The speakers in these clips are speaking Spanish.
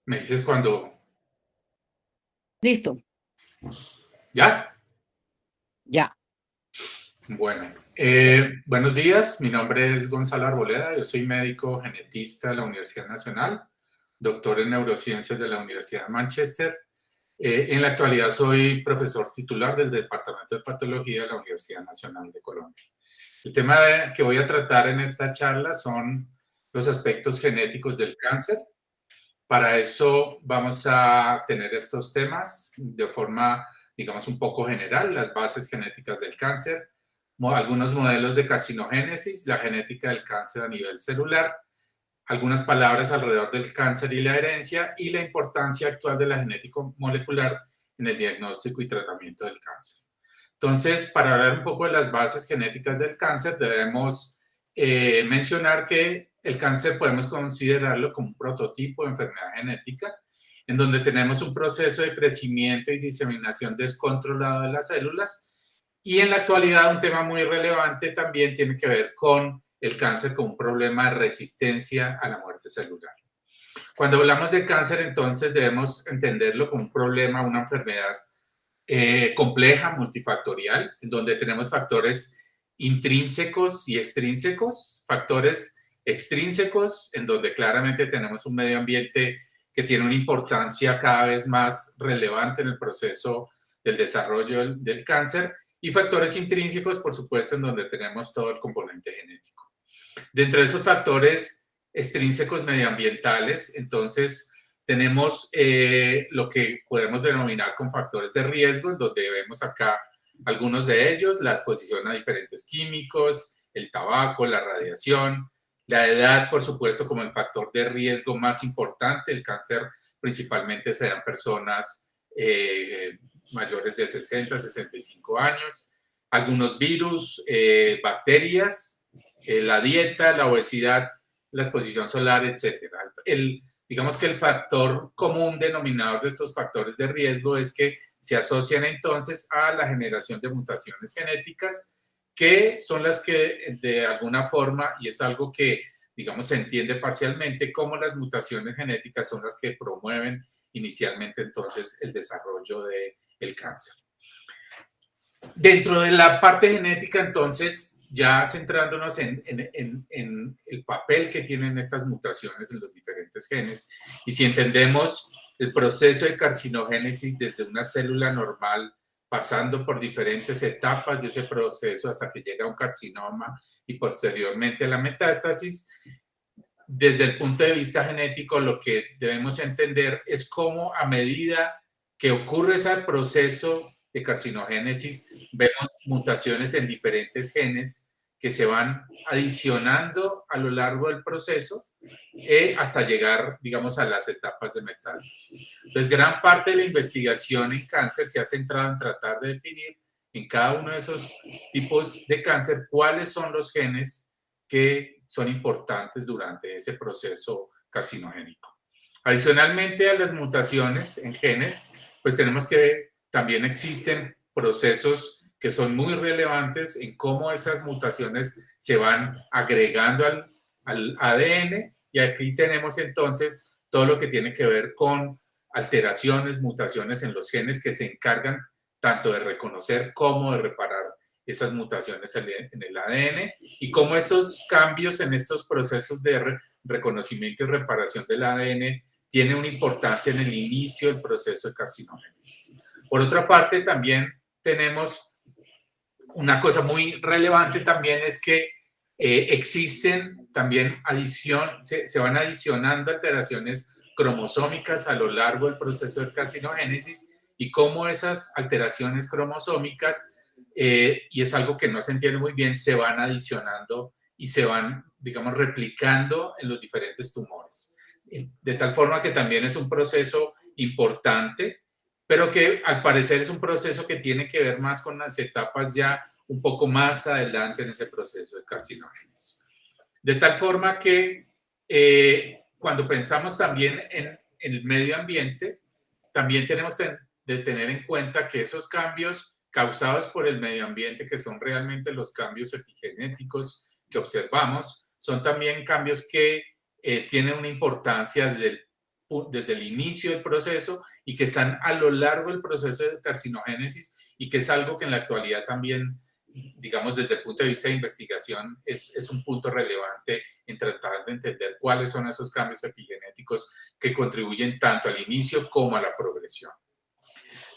Me dices cuando... Listo, ¿Ya? ya. Bueno. Buenos días, mi nombre es Gonzalo Arboleda, yo soy médico genetista de la Universidad Nacional, doctor en neurociencias de la Universidad de Manchester. En la actualidad soy profesor titular del Departamento de Patología de la Universidad Nacional de Colombia. El tema que voy a tratar en esta charla son los aspectos genéticos del cáncer. Para eso vamos a tener estos temas de forma, digamos, un poco general, las bases genéticas del cáncer, algunos modelos de carcinogénesis, la genética del cáncer a nivel celular, algunas palabras alrededor del cáncer y la herencia y la importancia actual de la genética molecular en el diagnóstico y tratamiento del cáncer. Entonces, para hablar un poco de las bases genéticas del cáncer, debemos mencionar que el cáncer podemos considerarlo como un prototipo de enfermedad genética, en donde tenemos un proceso de crecimiento y diseminación descontrolado de las células. Y en la actualidad, un tema muy relevante también tiene que ver con el cáncer como un problema de resistencia a la muerte celular. Cuando hablamos de cáncer, entonces debemos entenderlo como un problema, una enfermedad compleja, multifactorial, en donde tenemos factores intrínsecos y extrínsecos, factores extrínsecos, en donde claramente tenemos un medio ambiente que tiene una importancia cada vez más relevante en el proceso del desarrollo del cáncer, y factores intrínsecos, por supuesto, en donde tenemos todo el componente genético. Dentro de esos factores extrínsecos medioambientales, entonces tenemos lo que podemos denominar con factores de riesgo, en donde vemos acá algunos de ellos, la exposición a diferentes químicos, el tabaco, la radiación, la edad, por supuesto, como el factor de riesgo más importante. El cáncer principalmente se da en personas mayores de 60, 65 años, algunos virus, bacterias, la dieta, la obesidad, la exposición solar, etcétera. Digamos que el factor común denominador de estos factores de riesgo es que se asocian entonces a la generación de mutaciones genéticas, que son las que de alguna forma, y es algo que digamos se entiende parcialmente, como las mutaciones genéticas son las que promueven inicialmente entonces el desarrollo del cáncer. Dentro de la parte genética, entonces, ya centrándonos en el papel que tienen estas mutaciones en los diferentes genes, y si entendemos el proceso de carcinogénesis desde una célula normal, pasando por diferentes etapas de ese proceso hasta que llega a un carcinoma y posteriormente a la metástasis, desde el punto de vista genético, lo que debemos entender es cómo a medida que ocurre ese proceso de carcinogénesis, vemos mutaciones en diferentes genes que se van adicionando a lo largo del proceso hasta llegar, digamos, a las etapas de metástasis. Entonces, gran parte de la investigación en cáncer se ha centrado en tratar de definir en cada uno de esos tipos de cáncer cuáles son los genes que son importantes durante ese proceso carcinogénico. Adicionalmente a las mutaciones en genes, pues tenemos que también existen procesos que son muy relevantes en cómo esas mutaciones se van agregando al ADN, y aquí tenemos entonces todo lo que tiene que ver con alteraciones, mutaciones en los genes que se encargan tanto de reconocer como de reparar esas mutaciones en el ADN, y cómo esos cambios en estos procesos de reconocimiento y reparación del ADN tienen una importancia en el inicio del proceso de carcinogénesis. Por otra parte, también tenemos una cosa muy relevante también, es que existen también se van adicionando alteraciones cromosómicas a lo largo del proceso de carcinogénesis, y cómo esas alteraciones cromosómicas, y es algo que no se entiende muy bien, se van adicionando y se van, digamos, replicando en los diferentes tumores. De tal forma que también es un proceso importante, pero que al parecer es un proceso que tiene que ver más con las etapas ya un poco más adelante en ese proceso de carcinogénesis. De tal forma que cuando pensamos también en el medio ambiente, también tenemos de tener en cuenta que esos cambios causados por el medio ambiente, que son realmente los cambios epigenéticos que observamos, son también cambios que tienen una importancia desde el inicio del proceso y que están a lo largo del proceso de carcinogénesis y que es algo que en la actualidad también, digamos, desde el punto de vista de investigación, es un punto relevante en tratar de entender cuáles son esos cambios epigenéticos que contribuyen tanto al inicio como a la progresión.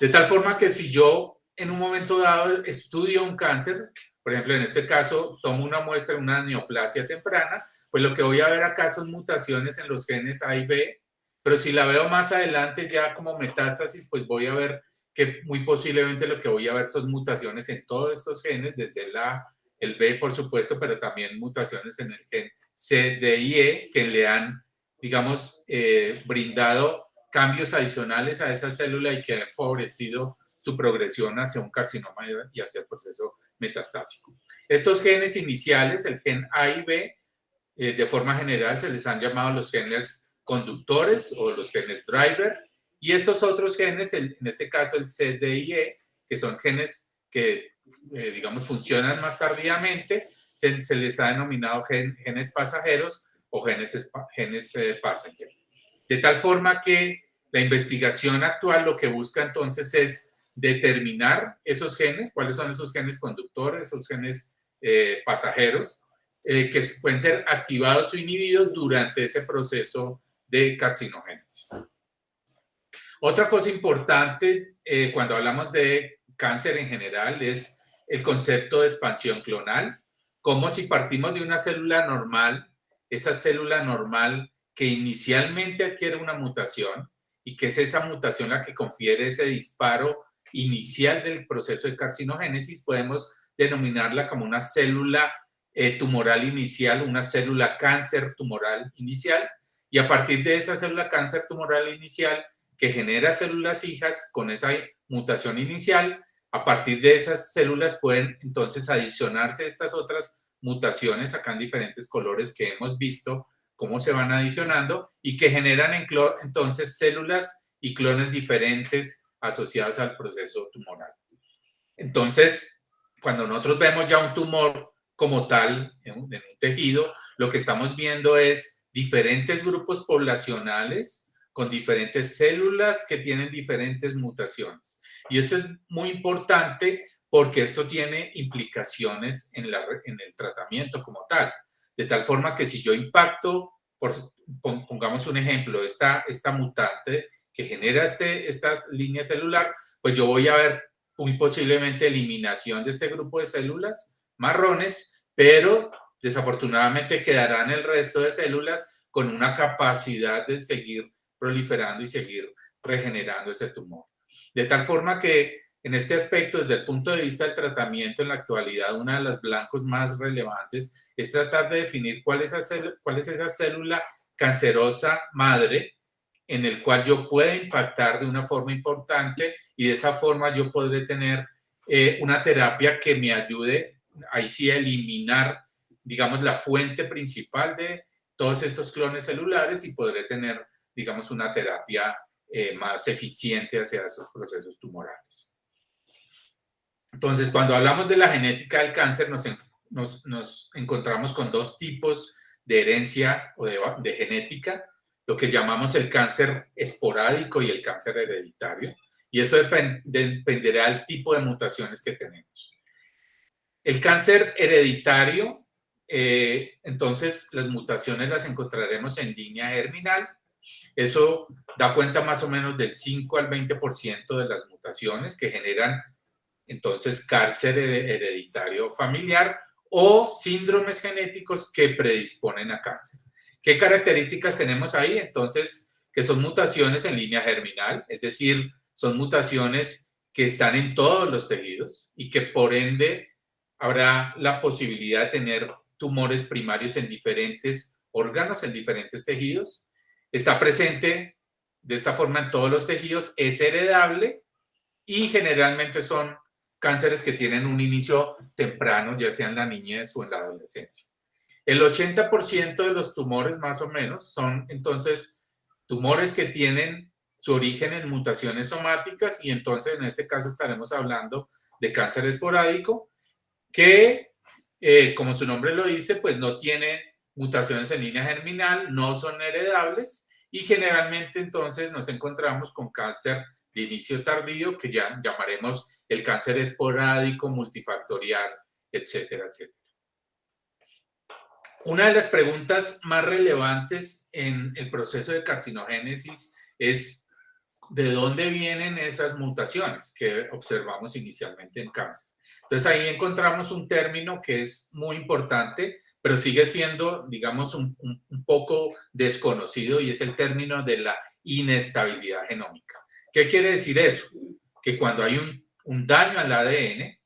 De tal forma que si yo en un momento dado estudio un cáncer, por ejemplo, en este caso tomo una muestra de una neoplasia temprana, pues lo que voy a ver acá son mutaciones en los genes A y B, pero si la veo más adelante ya como metástasis, pues voy a ver que muy posiblemente lo que voy a ver son mutaciones en todos estos genes, desde el B, por supuesto, pero también mutaciones en el gen C, D y E, que le han, digamos, brindado cambios adicionales a esa célula y que han favorecido su progresión hacia un carcinoma y hacia el proceso metastásico. Estos genes iniciales, el gen A y B, de forma general se les han llamado los genes conductores o los genes driver, y estos otros genes, en este caso el C, D y E, que son genes que, digamos, funcionan más tardíamente, se les ha denominado genes pasajeros o genes passenger. De tal forma que la investigación actual lo que busca entonces es determinar esos genes, cuáles son esos genes conductores, esos genes pasajeros, que pueden ser activados o inhibidos durante ese proceso de carcinogénesis. Otra cosa importante cuando hablamos de cáncer en general es el concepto de expansión clonal, como si partimos de una célula normal, esa célula normal que inicialmente adquiere una mutación y que es esa mutación la que confiere ese disparo inicial del proceso de carcinogénesis, podemos denominarla como una célula tumoral inicial, una célula cáncer tumoral inicial, y a partir de esa célula cáncer tumoral inicial que genera células hijas con esa mutación inicial, a partir de esas células pueden entonces adicionarse estas otras mutaciones acá en diferentes colores que hemos visto cómo se van adicionando y que generan entonces células y clones diferentes asociados al proceso tumoral. Entonces, cuando nosotros vemos ya un tumor como tal en un tejido, lo que estamos viendo es diferentes grupos poblacionales con diferentes células que tienen diferentes mutaciones. Y esto es muy importante porque esto tiene implicaciones en el tratamiento como tal. De tal forma que si yo impacto, pongamos un ejemplo, esta mutante que genera esta línea celular, pues yo voy a ver muy posiblemente eliminación de este grupo de células marrones, pero desafortunadamente quedarán el resto de células con una capacidad de seguir proliferando y seguir regenerando ese tumor. De tal forma que en este aspecto, desde el punto de vista del tratamiento en la actualidad, una de las blancos más relevantes es tratar de definir cuál es esa célula cancerosa madre en el cual yo pueda impactar de una forma importante y de esa forma yo podré tener una terapia que me ayude ahí sí a eliminar, digamos, la fuente principal de todos estos clones celulares y podré tener, digamos, una terapia más eficiente hacia esos procesos tumorales. Entonces, cuando hablamos de la genética del cáncer, nos encontramos con dos tipos de herencia o de genética, lo que llamamos el cáncer esporádico y el cáncer hereditario, y eso dependerá del tipo de mutaciones que tenemos. El cáncer hereditario, entonces las mutaciones las encontraremos en línea germinal. Eso da cuenta más o menos del 5 al 20% de las mutaciones que generan entonces cáncer hereditario familiar o síndromes genéticos que predisponen a cáncer. ¿Qué características tenemos ahí? Entonces, que son mutaciones en línea germinal, es decir, son mutaciones que están en todos los tejidos y que por ende habrá la posibilidad de tener tumores primarios en diferentes órganos, en diferentes tejidos. Está presente de esta forma en todos los tejidos, es heredable y generalmente son cánceres que tienen un inicio temprano, ya sea en la niñez o en la adolescencia. El 80% de los tumores más o menos son entonces tumores que tienen su origen en mutaciones somáticas y entonces en este caso estaremos hablando de cáncer esporádico que, como su nombre lo dice, pues no tiene mutaciones en línea germinal, no son heredables y generalmente entonces nos encontramos con cáncer de inicio tardío, que ya llamaremos el cáncer esporádico, multifactorial, etcétera, etcétera. Una de las preguntas más relevantes en el proceso de carcinogénesis es ¿de dónde vienen esas mutaciones que observamos inicialmente en cáncer? Entonces ahí encontramos un término que es muy importante, pero sigue siendo, digamos, un poco desconocido y es el término de la inestabilidad genómica. ¿Qué quiere decir eso? Que cuando hay un daño al ADN,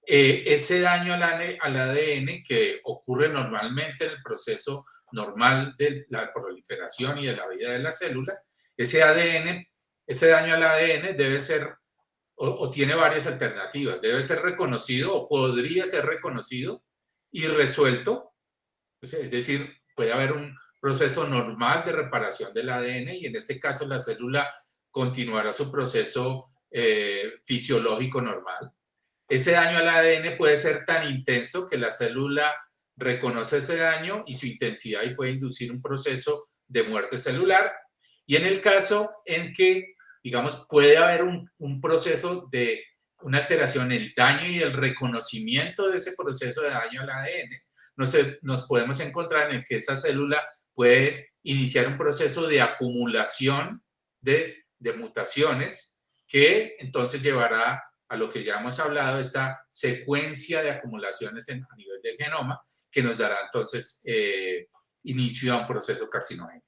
ese daño al ADN que ocurre normalmente en el proceso normal de la proliferación y de la vida de la célula, ese daño al ADN debe ser o tiene varias alternativas. Debe ser reconocido o podría ser reconocido y resuelto. Es decir, puede haber un proceso normal de reparación del ADN y en este caso la célula continuará su proceso fisiológico normal. Ese daño al ADN puede ser tan intenso que la célula reconoce ese daño y su intensidad y puede inducir un proceso de muerte celular. Y en el caso en que, digamos, puede haber un proceso de una alteración en el daño y el reconocimiento de ese proceso de daño al ADN, nos podemos encontrar en que esa célula puede iniciar un proceso de acumulación de mutaciones que entonces llevará a lo que ya hemos hablado, esta secuencia de acumulaciones a nivel del genoma que nos dará entonces inicio a un proceso carcinogénico.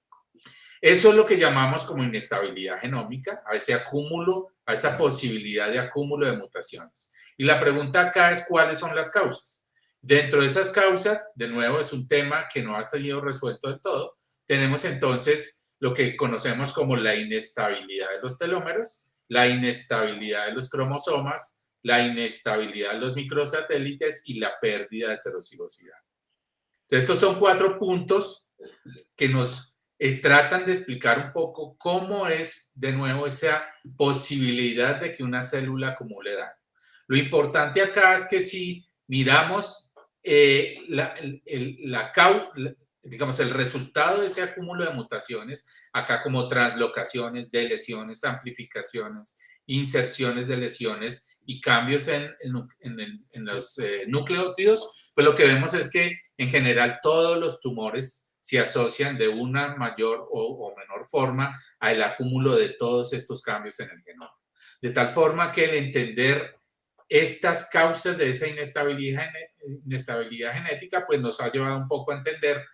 Eso es lo que llamamos como inestabilidad genómica, a ese acúmulo, a esa posibilidad de acúmulo de mutaciones. Y la pregunta acá es cuáles son las causas. Dentro de esas causas, de nuevo, es un tema que no ha sido resuelto del todo. Tenemos entonces lo que conocemos como la inestabilidad de los telómeros, la inestabilidad de los cromosomas, la inestabilidad de los microsatélites y la pérdida de heterocigosidad. Entonces, estos son 4 puntos que nos tratan de explicar un poco cómo es, de nuevo, esa posibilidad de que una célula acumule daño. Lo importante acá es que si miramos digamos, el resultado de ese acúmulo de mutaciones, acá como translocaciones de lesiones, amplificaciones, inserciones de lesiones y cambios en los nucleótidos, pues lo que vemos es que en general todos los tumores se asocian de una mayor o menor forma al acúmulo de todos estos cambios en el genoma. De tal forma que el entender estas causas de esa inestabilidad genética pues nos ha llevado un poco a entender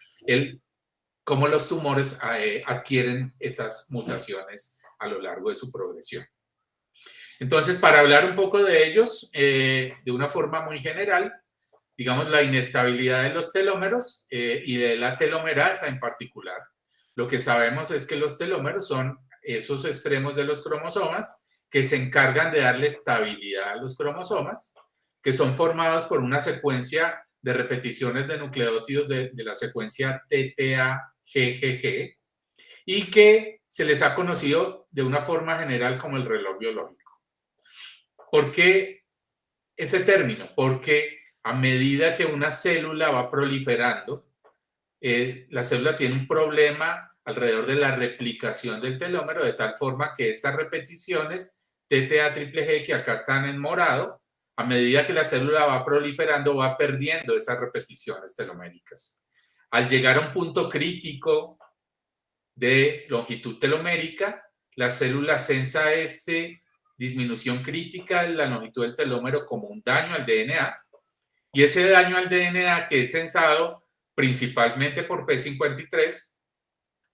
cómo los tumores adquieren esas mutaciones a lo largo de su progresión. Entonces, para hablar un poco de ellos, de una forma muy general, digamos la inestabilidad de los telómeros y de la telomerasa en particular. Lo que sabemos es que los telómeros son esos extremos de los cromosomas que se encargan de darle estabilidad a los cromosomas, que son formados por una secuencia de repeticiones de nucleótidos de la secuencia TTA-GGG y que se les ha conocido de una forma general como el reloj biológico. ¿Por qué ese término? Porque a medida que una célula va proliferando, la célula tiene un problema alrededor de la replicación del telómero, de tal forma que estas repeticiones TTA-GGG, que acá están en morado, a medida que la célula va proliferando, va perdiendo esas repeticiones teloméricas. Al llegar a un punto crítico de longitud telomérica, la célula sensa disminución crítica de la longitud del telómero como un daño al DNA, y ese daño al DNA que es sensado principalmente por P53,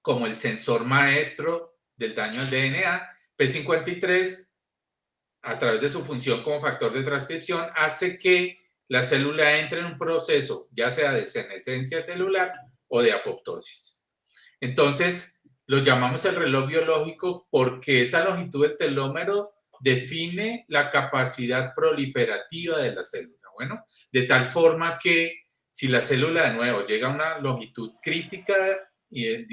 como el sensor maestro del daño al DNA, P53, a través de su función como factor de transcripción, hace que la célula entre en un proceso, ya sea de senescencia celular o de apoptosis. Entonces, los llamamos el reloj biológico porque esa longitud del telómero define la capacidad proliferativa de la célula. Bueno, de tal forma que si la célula de nuevo llega a una longitud crítica y de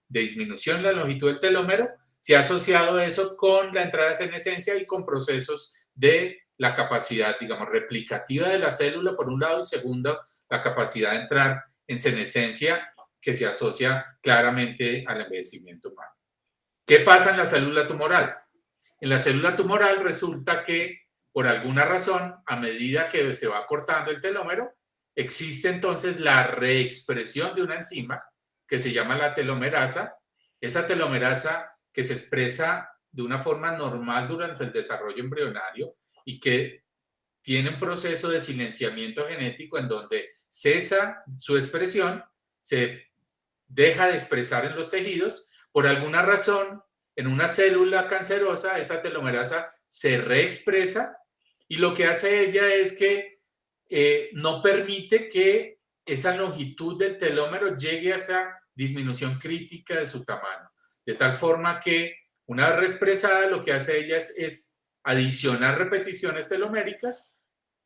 disminución de la longitud del telómero, se ha asociado eso con la entrada de senescencia y con procesos de la capacidad, digamos, replicativa de la célula, por un lado, y segundo, la capacidad de entrar en senescencia que se asocia claramente al envejecimiento humano. ¿Qué pasa en la célula tumoral? En la célula tumoral resulta que por alguna razón, a medida que se va cortando el telómero, existe entonces la reexpresión de una enzima que se llama la telomerasa. Esa telomerasa que se expresa de una forma normal durante el desarrollo embrionario y que tiene un proceso de silenciamiento genético en donde cesa su expresión, se deja de expresar en los tejidos. Por alguna razón, en una célula cancerosa, esa telomerasa se reexpresa y lo que hace ella es que no permite que esa longitud del telómero llegue a esa disminución crítica de su tamaño. De tal forma que una vez reexpresada, lo que hace ella es adicionar repeticiones teloméricas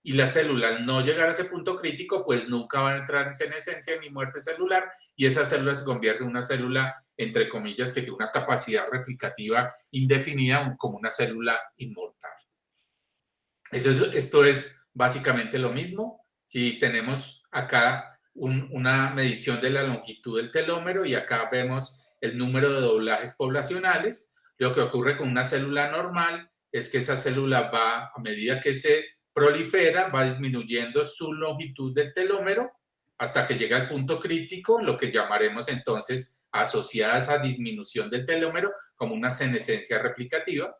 y la célula, al no llegar a ese punto crítico, pues nunca va a entrar en senescencia ni muerte celular y esa célula se convierte en una célula, entre comillas, que tiene una capacidad replicativa indefinida, como una célula inmortal. Esto es básicamente lo mismo. Si tenemos acá una medición de la longitud del telómero y acá vemos el número de doblajes poblacionales, lo que ocurre con una célula normal es que esa célula va, a medida que se prolifera, va disminuyendo su longitud del telómero hasta que llega al punto crítico, lo que llamaremos entonces asociada a esa disminución del telómero como una senescencia replicativa.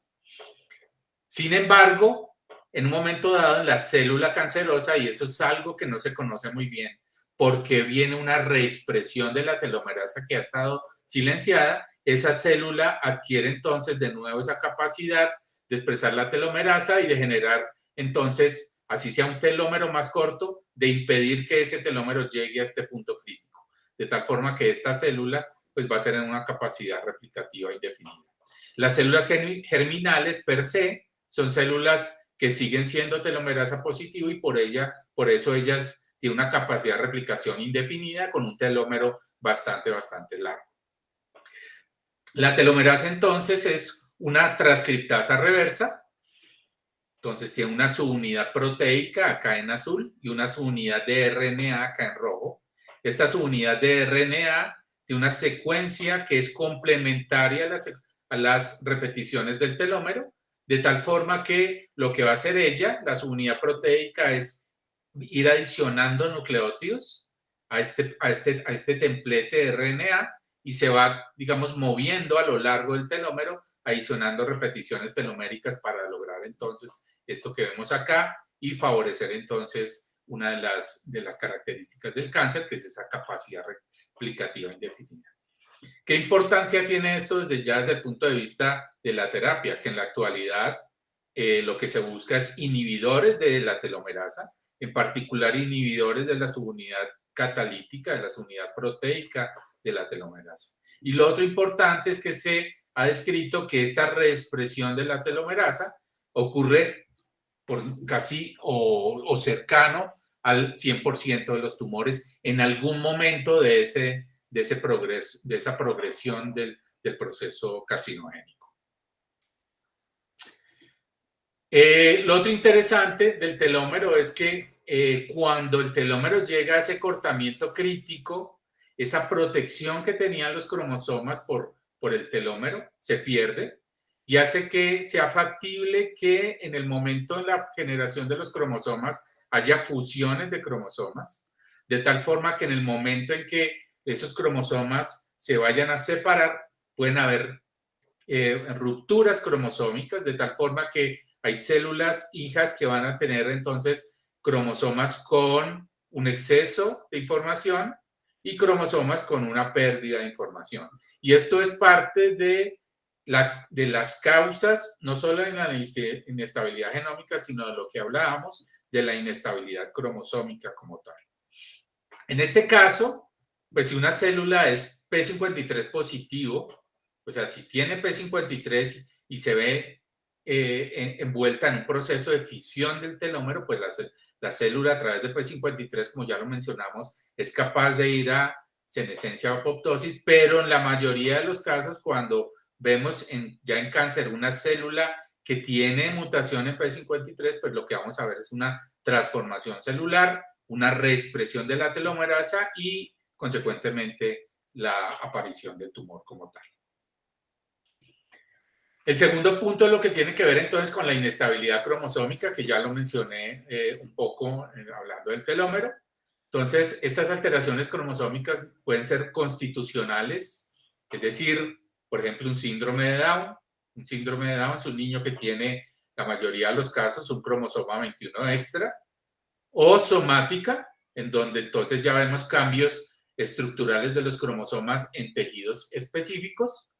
Sin embargo, en un momento dado en la célula cancerosa, y eso es algo que no se conoce muy bien, porque viene una reexpresión de la telomerasa que ha estado silenciada, esa célula adquiere entonces de nuevo esa capacidad de expresar la telomerasa y de generar entonces, así sea un telómero más corto, de impedir que ese telómero llegue a este punto crítico, de tal forma que esta célula pues va a tener una capacidad replicativa indefinida. Las células germinales per se son células que siguen siendo telomerasa positivo y por eso ellas tienen una capacidad de replicación indefinida con un telómero bastante largo. La telomerasa entonces es una transcriptasa reversa. Entonces tiene una subunidad proteica acá en azul y una subunidad de RNA acá en rojo. Esta subunidad de RNA tiene una secuencia que es complementaria a las repeticiones del telómero, de tal forma que lo que va a hacer ella, la subunidad proteica, es ir adicionando nucleótidos a este templete de RNA y se va, digamos, moviendo a lo largo del telómero, adicionando repeticiones teloméricas para lograr entonces esto que vemos acá y favorecer entonces una de las características del cáncer, que es esa capacidad replicativa indefinida. ¿Qué importancia tiene esto desde el punto de vista de la terapia? Que en la actualidad lo que se busca es inhibidores de la telomerasa, en particular inhibidores de la subunidad catalítica, de la subunidad proteica de la telomerasa. Y lo otro importante es que se ha descrito que esta reexpresión de la telomerasa ocurre por casi o cercano al 100% de los tumores en algún momento de esa progresión del proceso carcinogénico. Lo otro interesante del telómero es que cuando el telómero llega a ese cortamiento crítico, esa protección que tenían los cromosomas por el telómero se pierde y hace que sea factible que en el momento de la generación de los cromosomas haya fusiones de cromosomas, de tal forma que en el momento en que esos cromosomas se vayan a separar, pueden haber rupturas cromosómicas, de tal forma que hay células hijas que van a tener entonces cromosomas con un exceso de información y cromosomas con una pérdida de información. Y esto es parte de las causas, no solo de la inestabilidad genómica, sino de lo que hablábamos, de la inestabilidad cromosómica como tal. En este caso, pues si una célula es P53 positivo, o sea, si tiene P53 y se ve envuelta en un proceso de fisión del telómero, pues la célula a través de P53, como ya lo mencionamos, es capaz de ir a senescencia o apoptosis, pero en la mayoría de los casos, cuando vemos ya en cáncer una célula que tiene mutación en P53, pues lo que vamos a ver es una transformación celular, una reexpresión de la telomerasa y, consecuentemente, la aparición del tumor como tal. El segundo punto es lo que tiene que ver entonces con la inestabilidad cromosómica, que ya lo mencioné un poco hablando del telómero. Entonces, estas alteraciones cromosómicas pueden ser constitucionales, es decir, por ejemplo, un síndrome de Down. Un síndrome de Down es un niño que tiene, la mayoría de los casos, un cromosoma 21 extra, o somática, en donde entonces ya vemos cambios estructurales de los cromosomas en tejidos específicos.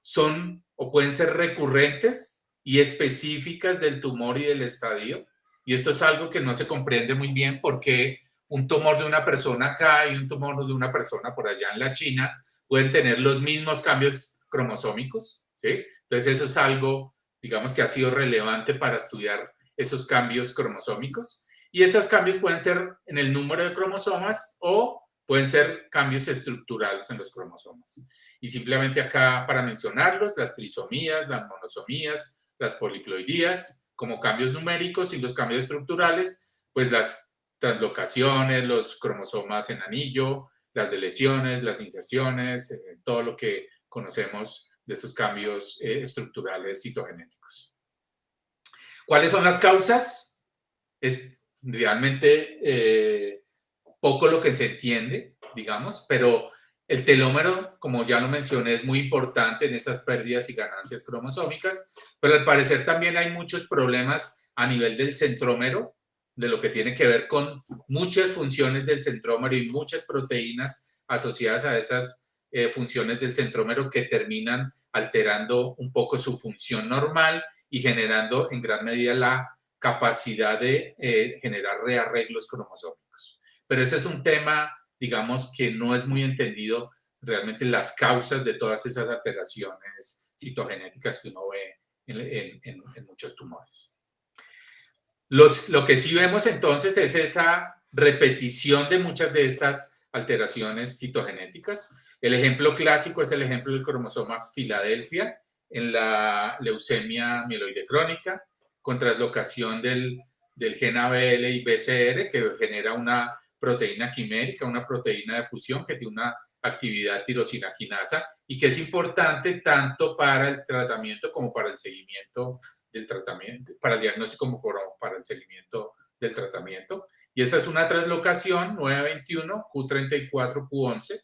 Son o pueden ser recurrentes y específicas del tumor y del estadio. Y esto es algo que no se comprende muy bien porque un tumor de una persona acá y un tumor de una persona por allá en la China pueden tener los mismos cambios cromosómicos, ¿sí? Entonces eso es algo, digamos, que ha sido relevante para estudiar esos cambios cromosómicos. Y esos cambios pueden ser en el número de cromosomas o pueden ser cambios estructurales en los cromosomas. Y simplemente acá para mencionarlos, las trisomías, las monosomías, las poliploidías, como cambios numéricos, y los cambios estructurales, pues las translocaciones, los cromosomas en anillo, las deleciones, las inserciones, todo lo que conocemos de esos cambios estructurales citogenéticos. ¿Cuáles son las causas? Es realmente poco lo que se entiende, digamos, pero el telómero, como ya lo mencioné, es muy importante en esas pérdidas y ganancias cromosómicas, pero al parecer también hay muchos problemas a nivel del centrómero, de lo que tiene que ver con muchas funciones del centrómero y muchas proteínas asociadas a esas funciones del centrómero que terminan alterando un poco su función normal y generando en gran medida la capacidad de generar rearreglos cromosómicos. Pero ese es un tema, digamos, que no es muy entendido realmente las causas de todas esas alteraciones citogenéticas que uno ve en muchos tumores. Lo que sí vemos entonces es esa repetición de muchas de estas alteraciones citogenéticas. El ejemplo clásico es el ejemplo del cromosoma Filadelfia en la leucemia mieloide crónica, con translocación del gen ABL y BCR, que genera una proteína quimérica, una proteína de fusión que tiene una actividad tirosina quinasa y que es importante tanto para el tratamiento como para el seguimiento del tratamiento, para el diagnóstico como para el seguimiento del tratamiento. Y esa es una translocación 921 Q34 Q11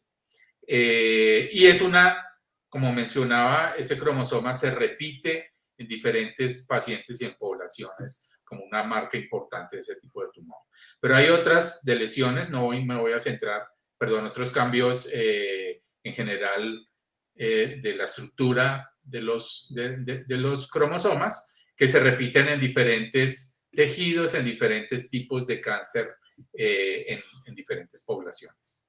y es una, como mencionaba, ese cromosoma se repite en diferentes pacientes y en poblaciones como una marca importante de ese tipo de tumor. Pero hay otras de lesiones, no me voy a centrar, perdón, otros cambios en general de la estructura de los cromosomas que se repiten en diferentes tejidos, en diferentes tipos de cáncer, en diferentes poblaciones.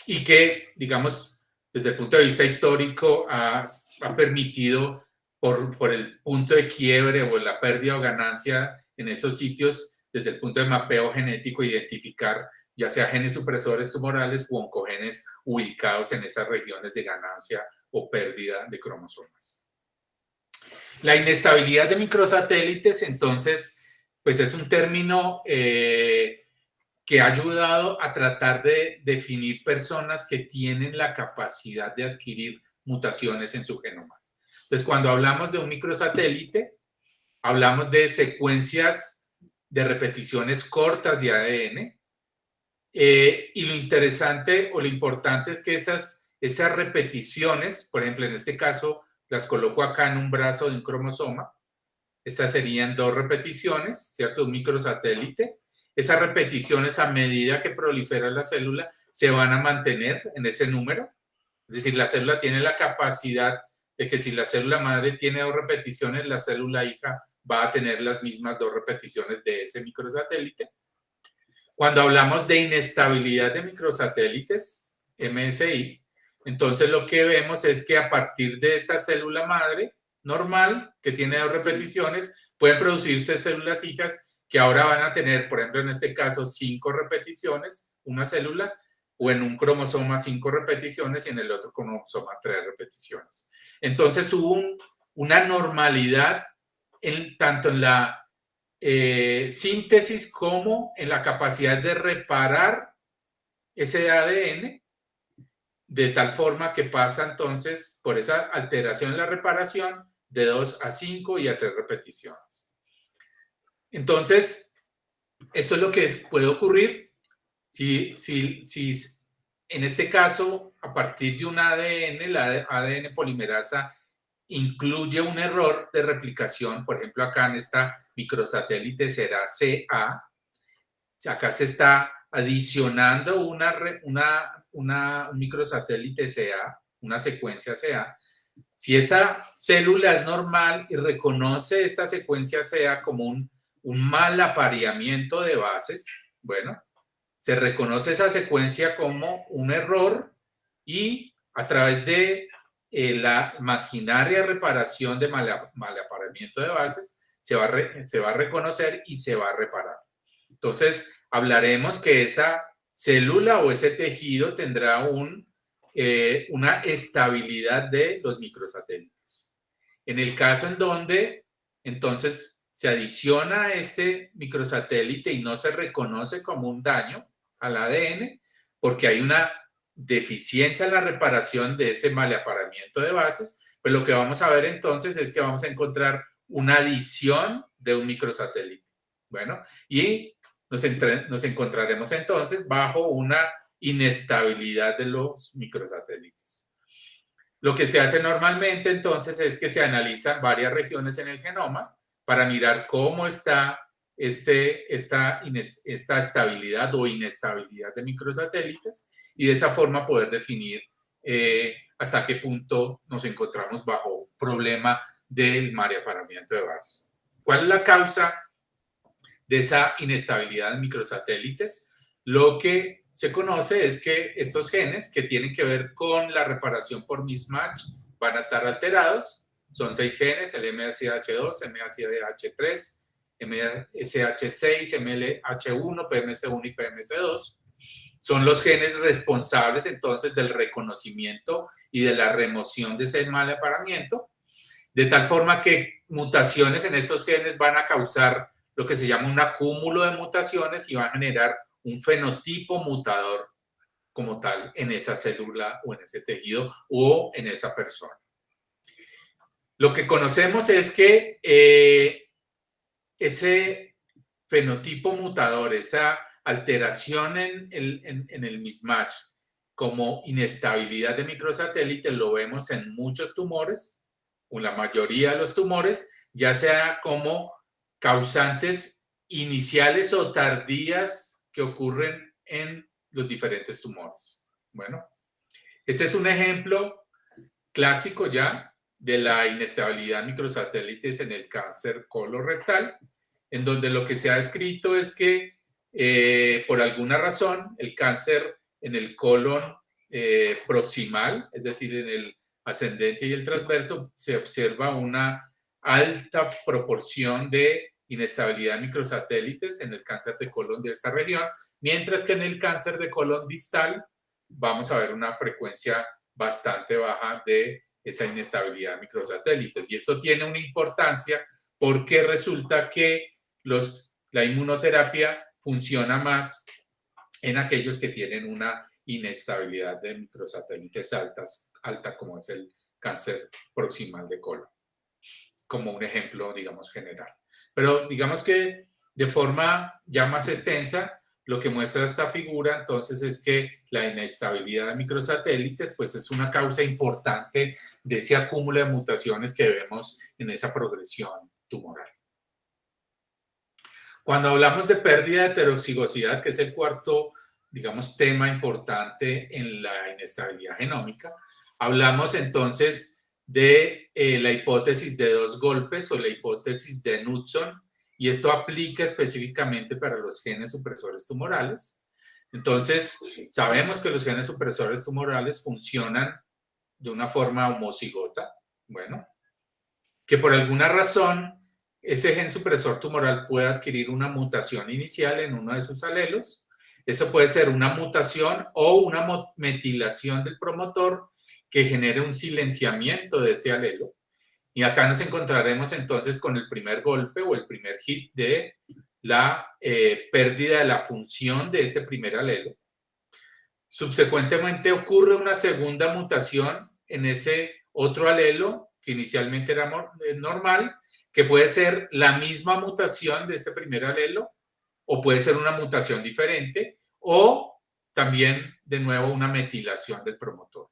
Y que, digamos, desde el punto de vista histórico, ha permitido, por el punto de quiebre o la pérdida o ganancia en esos sitios, desde el punto de mapeo genético, identificar ya sea genes supresores tumorales u oncogenes ubicados en esas regiones de ganancia o pérdida de cromosomas. La inestabilidad de microsatélites, entonces, pues es un término que ha ayudado a tratar de definir personas que tienen la capacidad de adquirir mutaciones en su genoma. Entonces, cuando hablamos de un microsatélite, hablamos de secuencias de repeticiones cortas de ADN, y lo interesante o lo importante es que esas repeticiones, por ejemplo, en este caso, las coloco acá en un brazo de un cromosoma. Estas serían 2 repeticiones, ¿cierto? Un microsatélite. Esas repeticiones, a medida que prolifera la célula, se van a mantener en ese número. Es decir, la célula tiene la capacidad de que si la célula madre tiene 2 repeticiones, la célula hija va a tener las mismas 2 repeticiones de ese microsatélite. Cuando hablamos de inestabilidad de microsatélites, MSI, entonces lo que vemos es que a partir de esta célula madre normal, que tiene 2 repeticiones, pueden producirse células hijas que ahora van a tener, por ejemplo, en este caso, 5 repeticiones, una célula, o en un cromosoma 5 repeticiones y en el otro cromosoma 3 repeticiones. Entonces hubo una normalidad tanto en la síntesis como en la capacidad de reparar ese ADN, de tal forma que pasa entonces por esa alteración en la reparación de 2 a 5 y a 3 repeticiones. Entonces, esto es lo que puede ocurrir si en este caso, a partir de un ADN, la ADN polimerasa incluye un error de replicación. Por ejemplo, acá en esta microsatélite será CA. Acá se está adicionando un microsatélite CA, una secuencia CA. Si esa célula es normal y reconoce esta secuencia CA como un mal apareamiento de bases, bueno, se reconoce esa secuencia como un error y a través de la maquinaria de reparación de malaparamiento de bases se va a reconocer y se va a reparar. Entonces, hablaremos que esa célula o ese tejido tendrá una estabilidad de los microsatélites. En el caso en donde, entonces, se adiciona a este microsatélite y no se reconoce como un daño al ADN, porque hay una deficiencia en la reparación de ese malaparamiento de bases, pues lo que vamos a ver entonces es que vamos a encontrar una adición de un microsatélite. Bueno, y nos encontraremos entonces bajo una inestabilidad de los microsatélites. Lo que se hace normalmente entonces es que se analizan varias regiones en el genoma para mirar cómo está esta estabilidad o inestabilidad de microsatélites y de esa forma poder definir hasta qué punto nos encontramos bajo un problema del malaparamiento de bases. ¿Cuál es la causa de esa inestabilidad en microsatélites? Lo que se conoce es que estos genes que tienen que ver con la reparación por mismatch van a estar alterados. Son 6 genes, el MSH2, MSH3, MSH6, MLH1, PMS1 y PMS2. Son los genes responsables entonces del reconocimiento y de la remoción de ese malaparamiento, de tal forma que mutaciones en estos genes van a causar lo que se llama un acúmulo de mutaciones y va a generar un fenotipo mutador como tal en esa célula o en ese tejido o en esa persona. Lo que conocemos es que ese fenotipo mutador, esa alteración en el mismatch como inestabilidad de microsatélite, lo vemos en muchos tumores, o la mayoría de los tumores, ya sea como causantes iniciales o tardías que ocurren en los diferentes tumores. Bueno, este es un ejemplo clásico ya de la inestabilidad de microsatélites en el cáncer colorectal, en donde lo que se ha descrito es que por alguna razón el cáncer en el colon proximal, es decir, en el ascendente y el transverso, se observa una alta proporción de inestabilidad de microsatélites en el cáncer de colon de esta región, mientras que en el cáncer de colon distal vamos a ver una frecuencia bastante baja de esa inestabilidad de microsatélites. Y esto tiene una importancia porque resulta que la inmunoterapia funciona más en aquellos que tienen una inestabilidad de microsatélites alta, como es el cáncer proximal de colon, como un ejemplo, digamos, general. Pero digamos que de forma ya más extensa, lo que muestra esta figura entonces es que la inestabilidad de microsatélites pues es una causa importante de ese acúmulo de mutaciones que vemos en esa progresión tumoral. Cuando hablamos de pérdida de heteroxigosidad, que es el cuarto, digamos, tema importante en la inestabilidad genómica, hablamos entonces de la hipótesis de 2 golpes o la hipótesis de Knudson, y esto aplica específicamente para los genes supresores tumorales. Entonces, sabemos que los genes supresores tumorales funcionan de una forma homocigota, bueno, que por alguna razón ese gen supresor tumoral puede adquirir una mutación inicial en uno de sus alelos. Eso puede ser una mutación o una metilación del promotor que genere un silenciamiento de ese alelo. Y acá nos encontraremos entonces con el primer golpe o el primer hit de la pérdida de la función de este primer alelo. Subsecuentemente ocurre una segunda mutación en ese otro alelo que inicialmente era normal, que puede ser la misma mutación de este primer alelo o puede ser una mutación diferente o también de nuevo una metilación del promotor.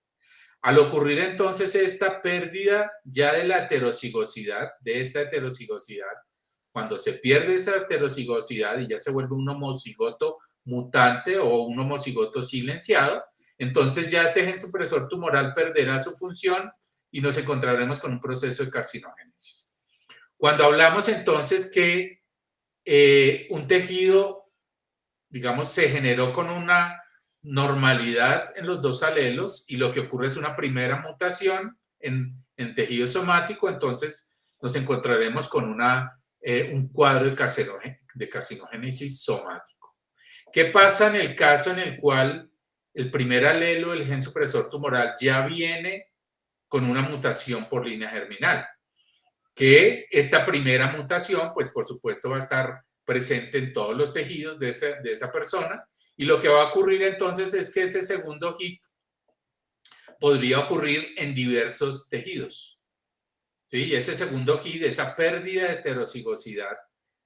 Al ocurrir entonces esta pérdida ya de la heterocigosidad, de esta heterocigosidad, cuando se pierde esa heterocigosidad y ya se vuelve un homocigoto mutante o un homocigoto silenciado, entonces ya ese gen supresor tumoral perderá su función y nos encontraremos con un proceso de carcinogénesis. Cuando hablamos entonces que un tejido, digamos, se generó con una normalidad en los dos alelos y lo que ocurre es una primera mutación en tejido somático, entonces nos encontraremos con un cuadro de carcinogénesis somático. ¿Qué pasa en el caso en el cual el primer alelo del gen supresor tumoral ya viene con una mutación por línea germinal? Que esta primera mutación, pues por supuesto va a estar presente en todos los tejidos de esa persona, y lo que va a ocurrir entonces es que ese segundo hit podría ocurrir en diversos tejidos. ¿Sí? Y ese segundo hit, esa pérdida de heterocigosidad,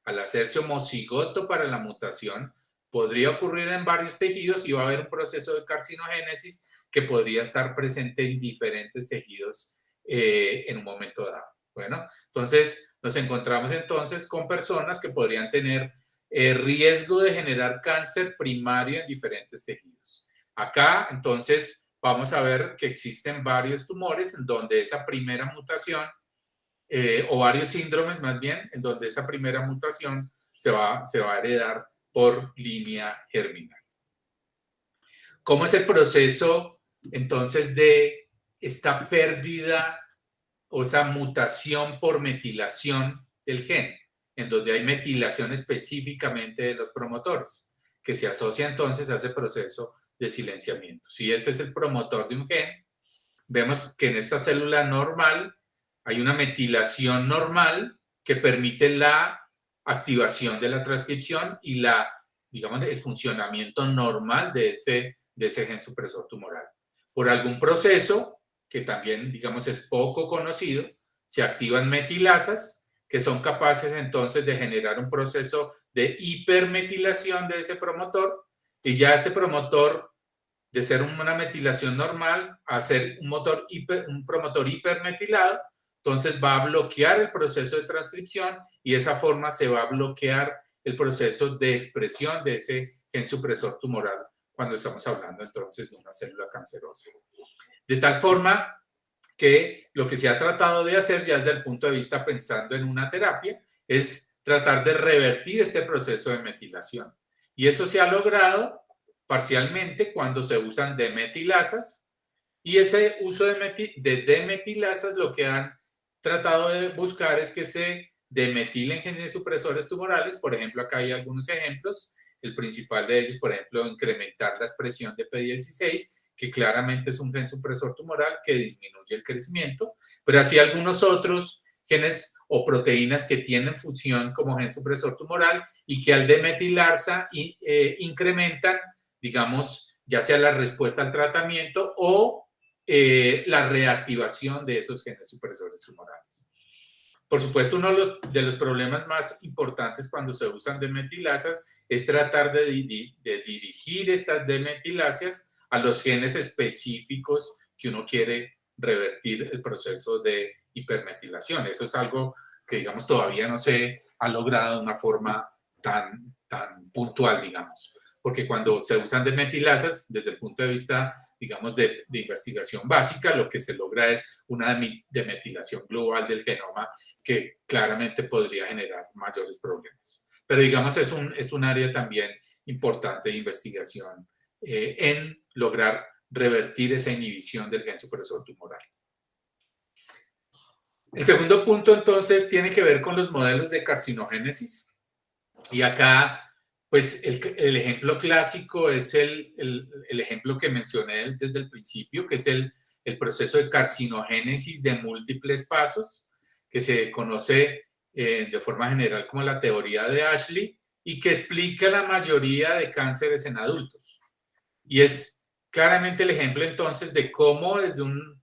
al hacerse homocigoto para la mutación, podría ocurrir en varios tejidos y va a haber un proceso de carcinogénesis que podría estar presente en diferentes tejidos en un momento dado. Bueno, entonces nos encontramos entonces con personas que podrían tener riesgo de generar cáncer primario en diferentes tejidos. Acá, entonces, vamos a ver que existen varios tumores en donde esa primera mutación, o varios síndromes más bien, en donde esa primera mutación se va a heredar por línea germinal. ¿Cómo es el proceso entonces de esta pérdida o esa mutación por metilación del gen, en donde hay metilación específicamente de los promotores, que se asocia entonces a ese proceso de silenciamiento? Si este es el promotor de un gen, vemos que en esta célula normal hay una metilación normal que permite la activación de la transcripción y digamos, el funcionamiento normal de ese gen supresor tumoral. Por algún proceso que también, digamos, es poco conocido, se activan metilasas que son capaces entonces de generar un proceso de hipermetilación de ese promotor, y ya este promotor, de ser una metilación normal a ser un promotor hipermetilado, entonces va a bloquear el proceso de transcripción y de esa forma se va a bloquear el proceso de expresión de ese gen supresor tumoral cuando estamos hablando entonces de una célula cancerosa. De tal forma que lo que se ha tratado de hacer ya desde el punto de vista pensando en una terapia es tratar de revertir este proceso de metilación. Y eso se ha logrado parcialmente cuando se usan demetilasas, y ese uso de demetilasas lo que han tratado de buscar es que se demetilen genes supresores tumorales. Por ejemplo, acá hay algunos ejemplos. El principal de ellos, por ejemplo, incrementar la expresión de P16, que claramente es un gen supresor tumoral que disminuye el crecimiento, pero así algunos otros genes o proteínas que tienen función como gen supresor tumoral y que al demetilarse incrementan, digamos, ya sea la respuesta al tratamiento o la reactivación de esos genes supresores tumorales. Por supuesto, uno de los problemas más importantes cuando se usan demetilasas es tratar de dirigir estas demetilasas a los genes específicos que uno quiere revertir el proceso de hipermetilación. Eso es algo que, digamos, todavía no se ha logrado de una forma tan puntual, digamos. Porque cuando se usan demetilasas, desde el punto de vista, digamos, de investigación básica, lo que se logra es una demetilación global del genoma que claramente podría generar mayores problemas. Pero, digamos, es un área también importante de investigación en lograr revertir esa inhibición del gen supresor tumoral. El segundo punto, entonces, tiene que ver con los modelos de carcinogénesis. Y acá, pues, el ejemplo clásico es el ejemplo que mencioné desde el principio, que es el proceso de carcinogénesis de múltiples pasos. que se conoce de forma general como la teoría de Ashley y que explica la mayoría de cánceres en adultos. Y es claramente el ejemplo entonces de cómo desde una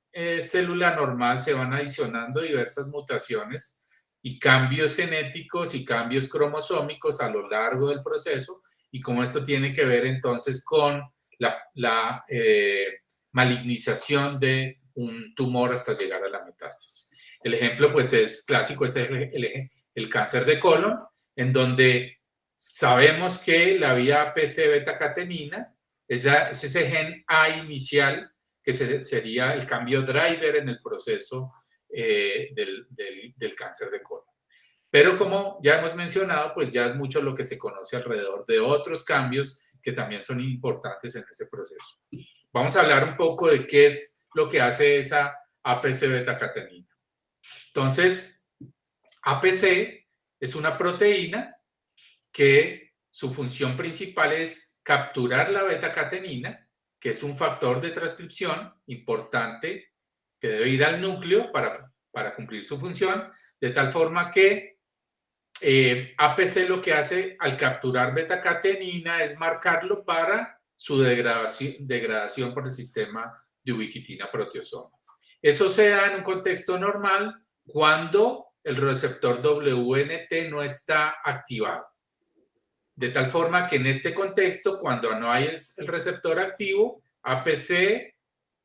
célula normal se van adicionando diversas mutaciones y cambios genéticos y cambios cromosómicos a lo largo del proceso y cómo esto tiene que ver entonces con la malignización de un tumor hasta llegar a la metástasis. El ejemplo pues es clásico, es el cáncer de colon, en donde sabemos que la vía APC beta-catenina es ese gen A inicial que sería el cambio driver en el proceso del cáncer de colon. Pero como ya hemos mencionado, pues ya es mucho lo que se conoce alrededor de otros cambios que también son importantes en ese proceso. Vamos a hablar un poco de qué es lo que hace esa APC beta-catenina. Entonces, APC es una proteína que su función principal es capturar la beta-catenina, que es un factor de transcripción importante que debe ir al núcleo para cumplir su función, de tal forma que APC lo que hace al capturar beta-catenina es marcarlo para su degradación por el sistema de ubiquitina proteasoma. Eso se da en un contexto normal cuando el receptor WNT no está activado. De tal forma que en este contexto, cuando no hay el receptor activo, APC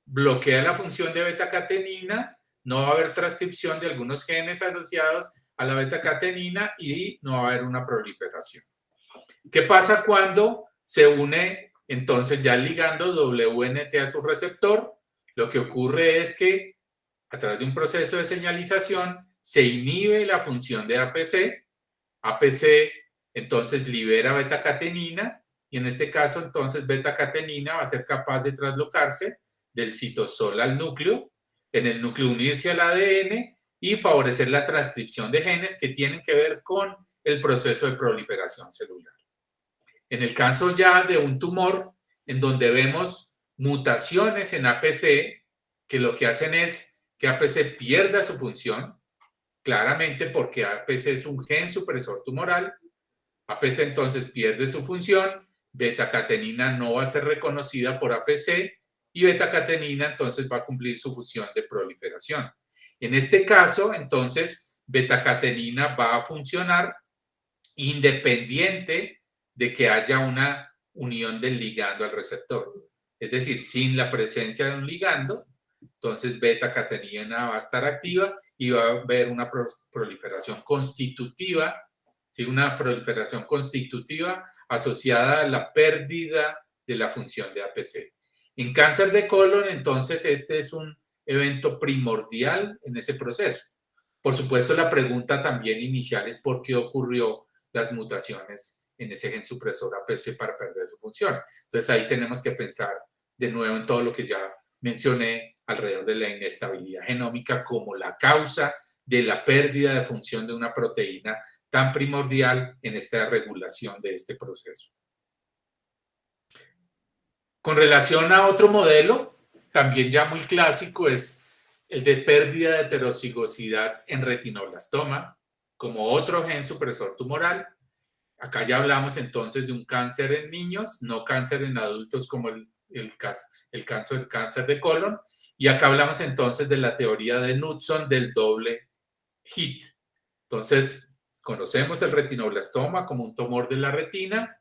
bloquea la función de beta-catenina, no va a haber transcripción de algunos genes asociados a la beta-catenina y no va a haber una proliferación. ¿Qué pasa cuando se une entonces ya el ligando WNT a su receptor? Lo que ocurre es que a través de un proceso de señalización se inhibe la función de APC. APC entonces libera beta-catenina y en este caso entonces beta-catenina va a ser capaz de traslocarse del citosol al núcleo, en el núcleo unirse al ADN y favorecer la transcripción de genes que tienen que ver con el proceso de proliferación celular. En el caso ya de un tumor en donde vemos mutaciones en APC que lo que hacen es que APC pierda su función, claramente porque APC es un gen supresor tumoral, APC entonces pierde su función, beta-catenina no va a ser reconocida por APC y beta-catenina entonces va a cumplir su función de proliferación. En este caso, entonces, beta-catenina va a funcionar independiente de que haya una unión del ligando al receptor. Es decir, sin la presencia de un ligando, entonces beta-catenina va a estar activa y va a haber una proliferación constitutiva, ¿sí? Una proliferación constitutiva asociada a la pérdida de la función de APC. En cáncer de colon, entonces, este es un evento primordial en ese proceso. Por supuesto, la pregunta también inicial es por qué ocurrió las mutaciones en ese gen supresor APC para perder su función. Entonces, ahí tenemos que pensar de nuevo en todo lo que ya mencioné alrededor de la inestabilidad genómica como la causa de la pérdida de función de una proteína tan primordial en esta regulación de este proceso. Con relación a otro modelo, también ya muy clásico, es el de pérdida de heterocigosidad en retinoblastoma, como otro gen supresor tumoral. Acá ya hablamos entonces de un cáncer en niños, no cáncer en adultos como el cáncer de colon. Y acá hablamos entonces de la teoría de Knudson del doble hit. Entonces, conocemos el retinoblastoma como un tumor de la retina,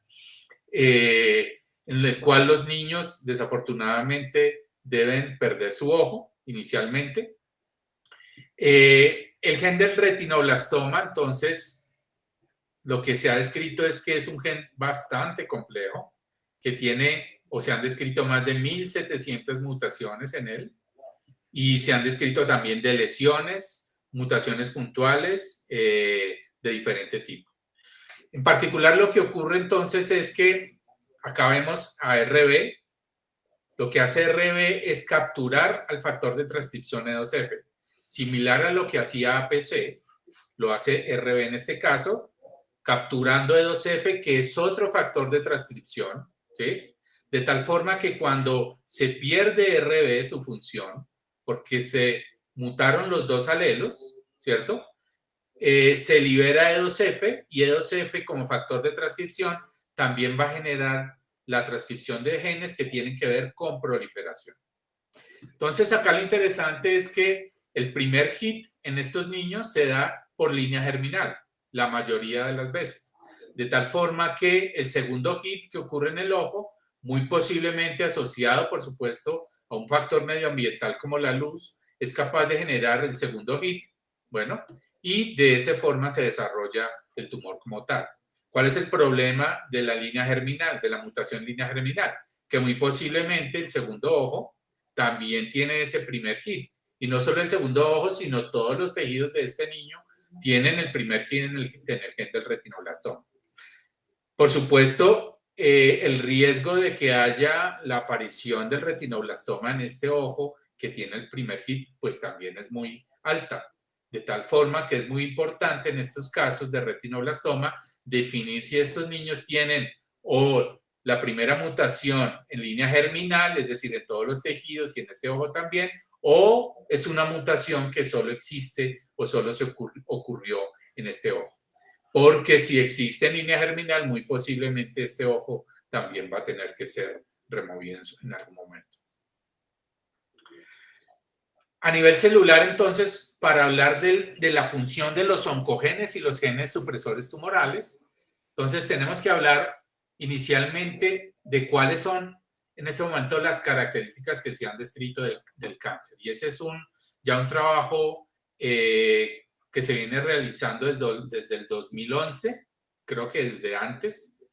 en el cual los niños desafortunadamente deben perder su ojo inicialmente. El gen del retinoblastoma, entonces, lo que se ha descrito es que es un gen bastante complejo, que tiene, o se han descrito más de 1.700 mutaciones en él, y se han descrito también de lesiones, mutaciones puntuales de diferente tipo. En particular, lo que ocurre entonces es que acá vemos a RB. Lo que hace RB es capturar al factor de transcripción E2F. Similar a lo que hacía APC, lo hace RB en este caso, capturando E2F, que es otro factor de transcripción, ¿sí? De tal forma que cuando se pierde RB su función, porque se mutaron los dos alelos, ¿cierto? se libera E2F y E2F como factor de transcripción también va a generar la transcripción de genes que tienen que ver con proliferación. Entonces, acá lo interesante es que el primer hit en estos niños se da por línea germinal, la mayoría de las veces. De tal forma que el segundo hit que ocurre en el ojo, muy posiblemente asociado, por supuesto, a un factor medioambiental como la luz, es capaz de generar el segundo hit, bueno, y de esa forma se desarrolla el tumor como tal. ¿Cuál es el problema de la línea germinal, de la mutación línea germinal? Que muy posiblemente el segundo ojo también tiene ese primer hit. Y no solo el segundo ojo, sino todos los tejidos de este niño tienen el primer hit en el gen del retinoblastoma. Por supuesto, el riesgo de que haya la aparición del retinoblastoma en este ojo que tiene el primer hit, pues también es muy alta. De tal forma que es muy importante en estos casos de retinoblastoma definir si estos niños tienen o la primera mutación en línea germinal, es decir, en todos los tejidos y en este ojo también, o es una mutación que solo existe o solo se ocurrió en este ojo. Porque si existe en línea germinal, muy posiblemente este ojo también va a tener que ser removido en algún momento. A nivel celular, entonces, para hablar de la función de los oncogenes y los genes supresores tumorales, entonces tenemos que hablar inicialmente de cuáles son en este momento las características que se han descrito del cáncer. Y ese es ya un trabajo que se viene realizando desde el 2011, creo que desde antes,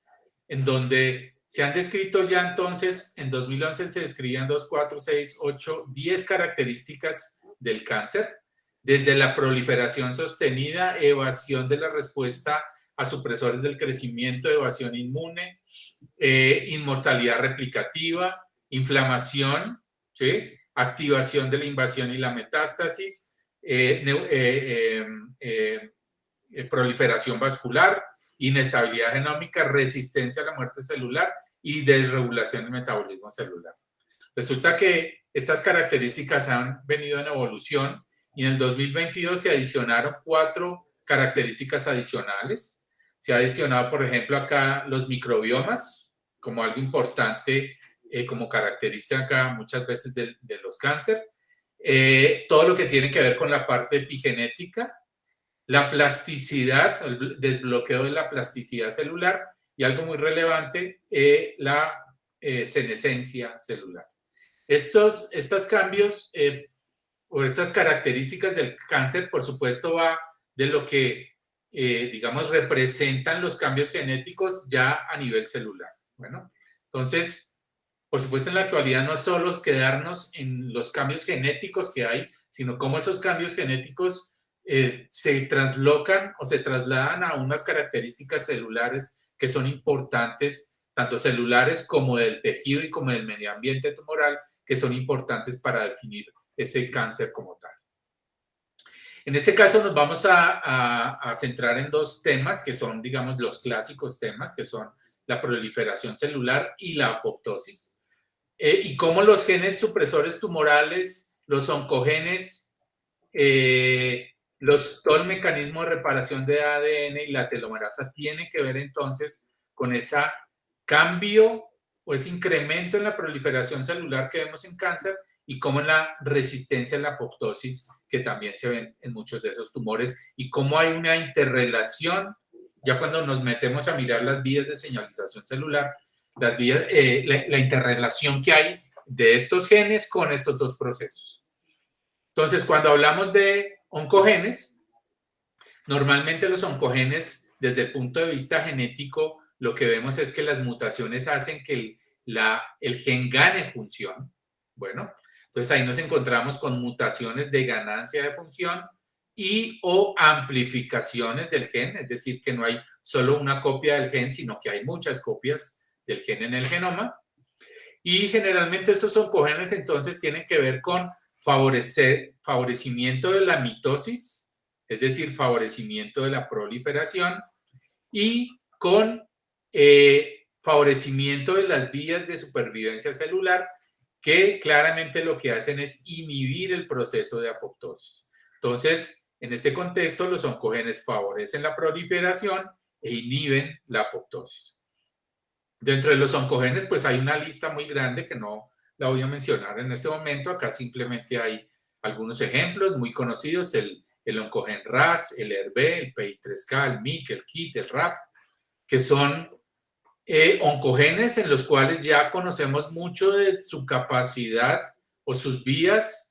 en donde se han descrito ya entonces, en 2011 se describían 2, 4, 6, 8, 10 características del cáncer, desde la proliferación sostenida, evasión de la respuesta a supresores del crecimiento, evasión inmune, inmortalidad replicativa, inflamación, ¿sí? Activación de la invasión y la metástasis, proliferación vascular, inestabilidad genómica, resistencia a la muerte celular y desregulación del metabolismo celular. Resulta que estas características han venido en evolución y en el 2022 se adicionaron 4 características adicionales. Se ha adicionado, por ejemplo, acá los microbiomas como algo importante, como característica muchas veces de los cánceres. Todo lo que tiene que ver con la parte epigenética, la plasticidad, el desbloqueo de la plasticidad celular y algo muy relevante, la senescencia celular. Estos cambios o estas características del cáncer, por supuesto, va de lo que, digamos, representan los cambios genéticos ya a nivel celular. Bueno, entonces, por supuesto, en la actualidad no es solo quedarnos en los cambios genéticos que hay, sino cómo esos cambios genéticos se traslocan o se trasladan a unas características celulares que son importantes, tanto celulares como del tejido y como del medio ambiente tumoral, que son importantes para definir ese cáncer como tal. En este caso nos vamos a centrar en 2 temas que son, digamos, los clásicos temas, que son la proliferación celular y la apoptosis. Y cómo los genes supresores tumorales, los oncogenes, todo el mecanismo de reparación de ADN y la telomerasa tiene que ver entonces con ese cambio o ese incremento en la proliferación celular que vemos en cáncer y cómo en la resistencia a la apoptosis que también se ven en muchos de esos tumores y cómo hay una interrelación, ya cuando nos metemos a mirar las vías de señalización celular, la interrelación que hay de estos genes con estos 2 procesos. Entonces, cuando hablamos de oncogenes, normalmente los oncogenes, desde el punto de vista genético, lo que vemos es que las mutaciones hacen que el gen gane función. Bueno, entonces ahí nos encontramos con mutaciones de ganancia de función y o amplificaciones del gen, es decir, que no hay solo una copia del gen, sino que hay muchas copias del gen en el genoma. Y generalmente estos oncogenes entonces tienen que ver con favorecimiento de la mitosis, es decir, favorecimiento de la proliferación y con favorecimiento de las vías de supervivencia celular que claramente lo que hacen es inhibir el proceso de apoptosis. Entonces, En este contexto, los oncogenes favorecen la proliferación e inhiben la apoptosis. Dentro de los oncogenes, pues hay una lista muy grande que no la voy a mencionar en este momento. Acá simplemente hay algunos ejemplos muy conocidos: el oncogen RAS, el ERB, el PI3K, el MYC, el KIT, el RAF, que son oncogenes en los cuales ya conocemos mucho de su capacidad o sus vías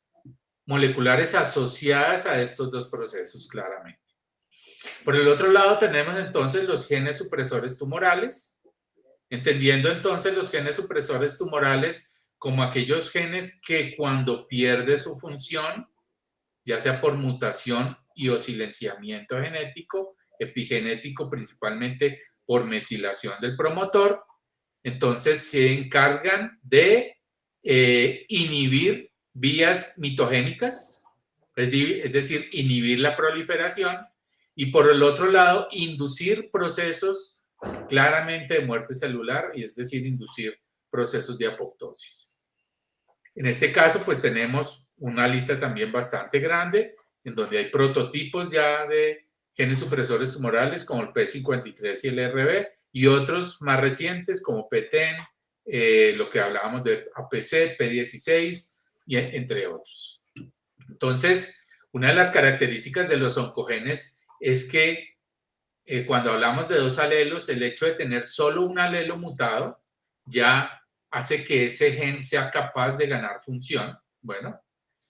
moleculares asociadas a estos dos procesos claramente. Por el otro lado tenemos entonces los genes supresores tumorales, entendiendo entonces los genes supresores tumorales como aquellos genes que cuando pierde su función, ya sea por mutación y o silenciamiento genético, epigenético principalmente por metilación del promotor, entonces se encargan de inhibir vías mitogénicas, es decir, inhibir la proliferación, y por el otro lado, inducir procesos claramente de muerte celular, y es decir, inducir procesos de apoptosis. En este caso, pues tenemos una lista también bastante grande, en donde hay prototipos ya de genes supresores tumorales como el P53 y el ERB, y otros más recientes como PTEN, lo que hablábamos de APC, P16, y entre otros. Entonces, una de las características de los oncogenes es que cuando hablamos de dos alelos, el hecho de tener solo un alelo mutado ya hace que ese gen sea capaz de ganar función. Bueno,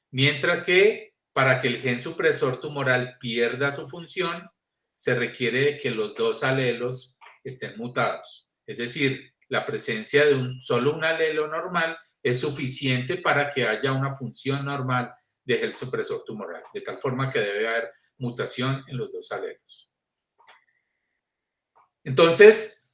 mientras que para que el gen supresor tumoral pierda su función, se requiere de que los dos alelos estén mutados. Es decir, la presencia de solo un alelo normal es suficiente para que haya una función normal de gen supresor tumoral, de tal forma que debe haber mutación en los dos alelos. Entonces,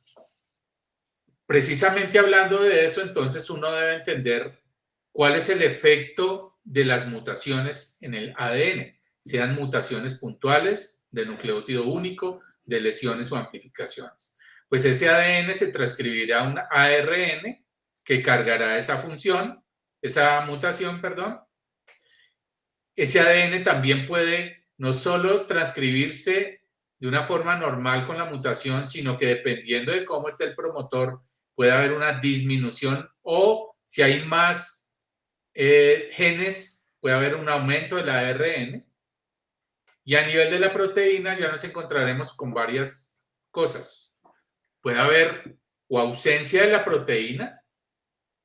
precisamente hablando de eso, entonces uno debe entender cuál es el efecto de las mutaciones en el ADN, sean mutaciones puntuales de nucleótido único, de lesiones o amplificaciones. Pues ese ADN se transcribirá a un ARN que cargará esa función, esa mutación, perdón. Ese ADN también puede no solo transcribirse de una forma normal con la mutación, sino que dependiendo de cómo esté el promotor, puede haber una disminución, o si hay más genes, puede haber un aumento del ARN. Y a nivel de la proteína ya nos encontraremos con varias cosas. Puede haber o ausencia de la proteína,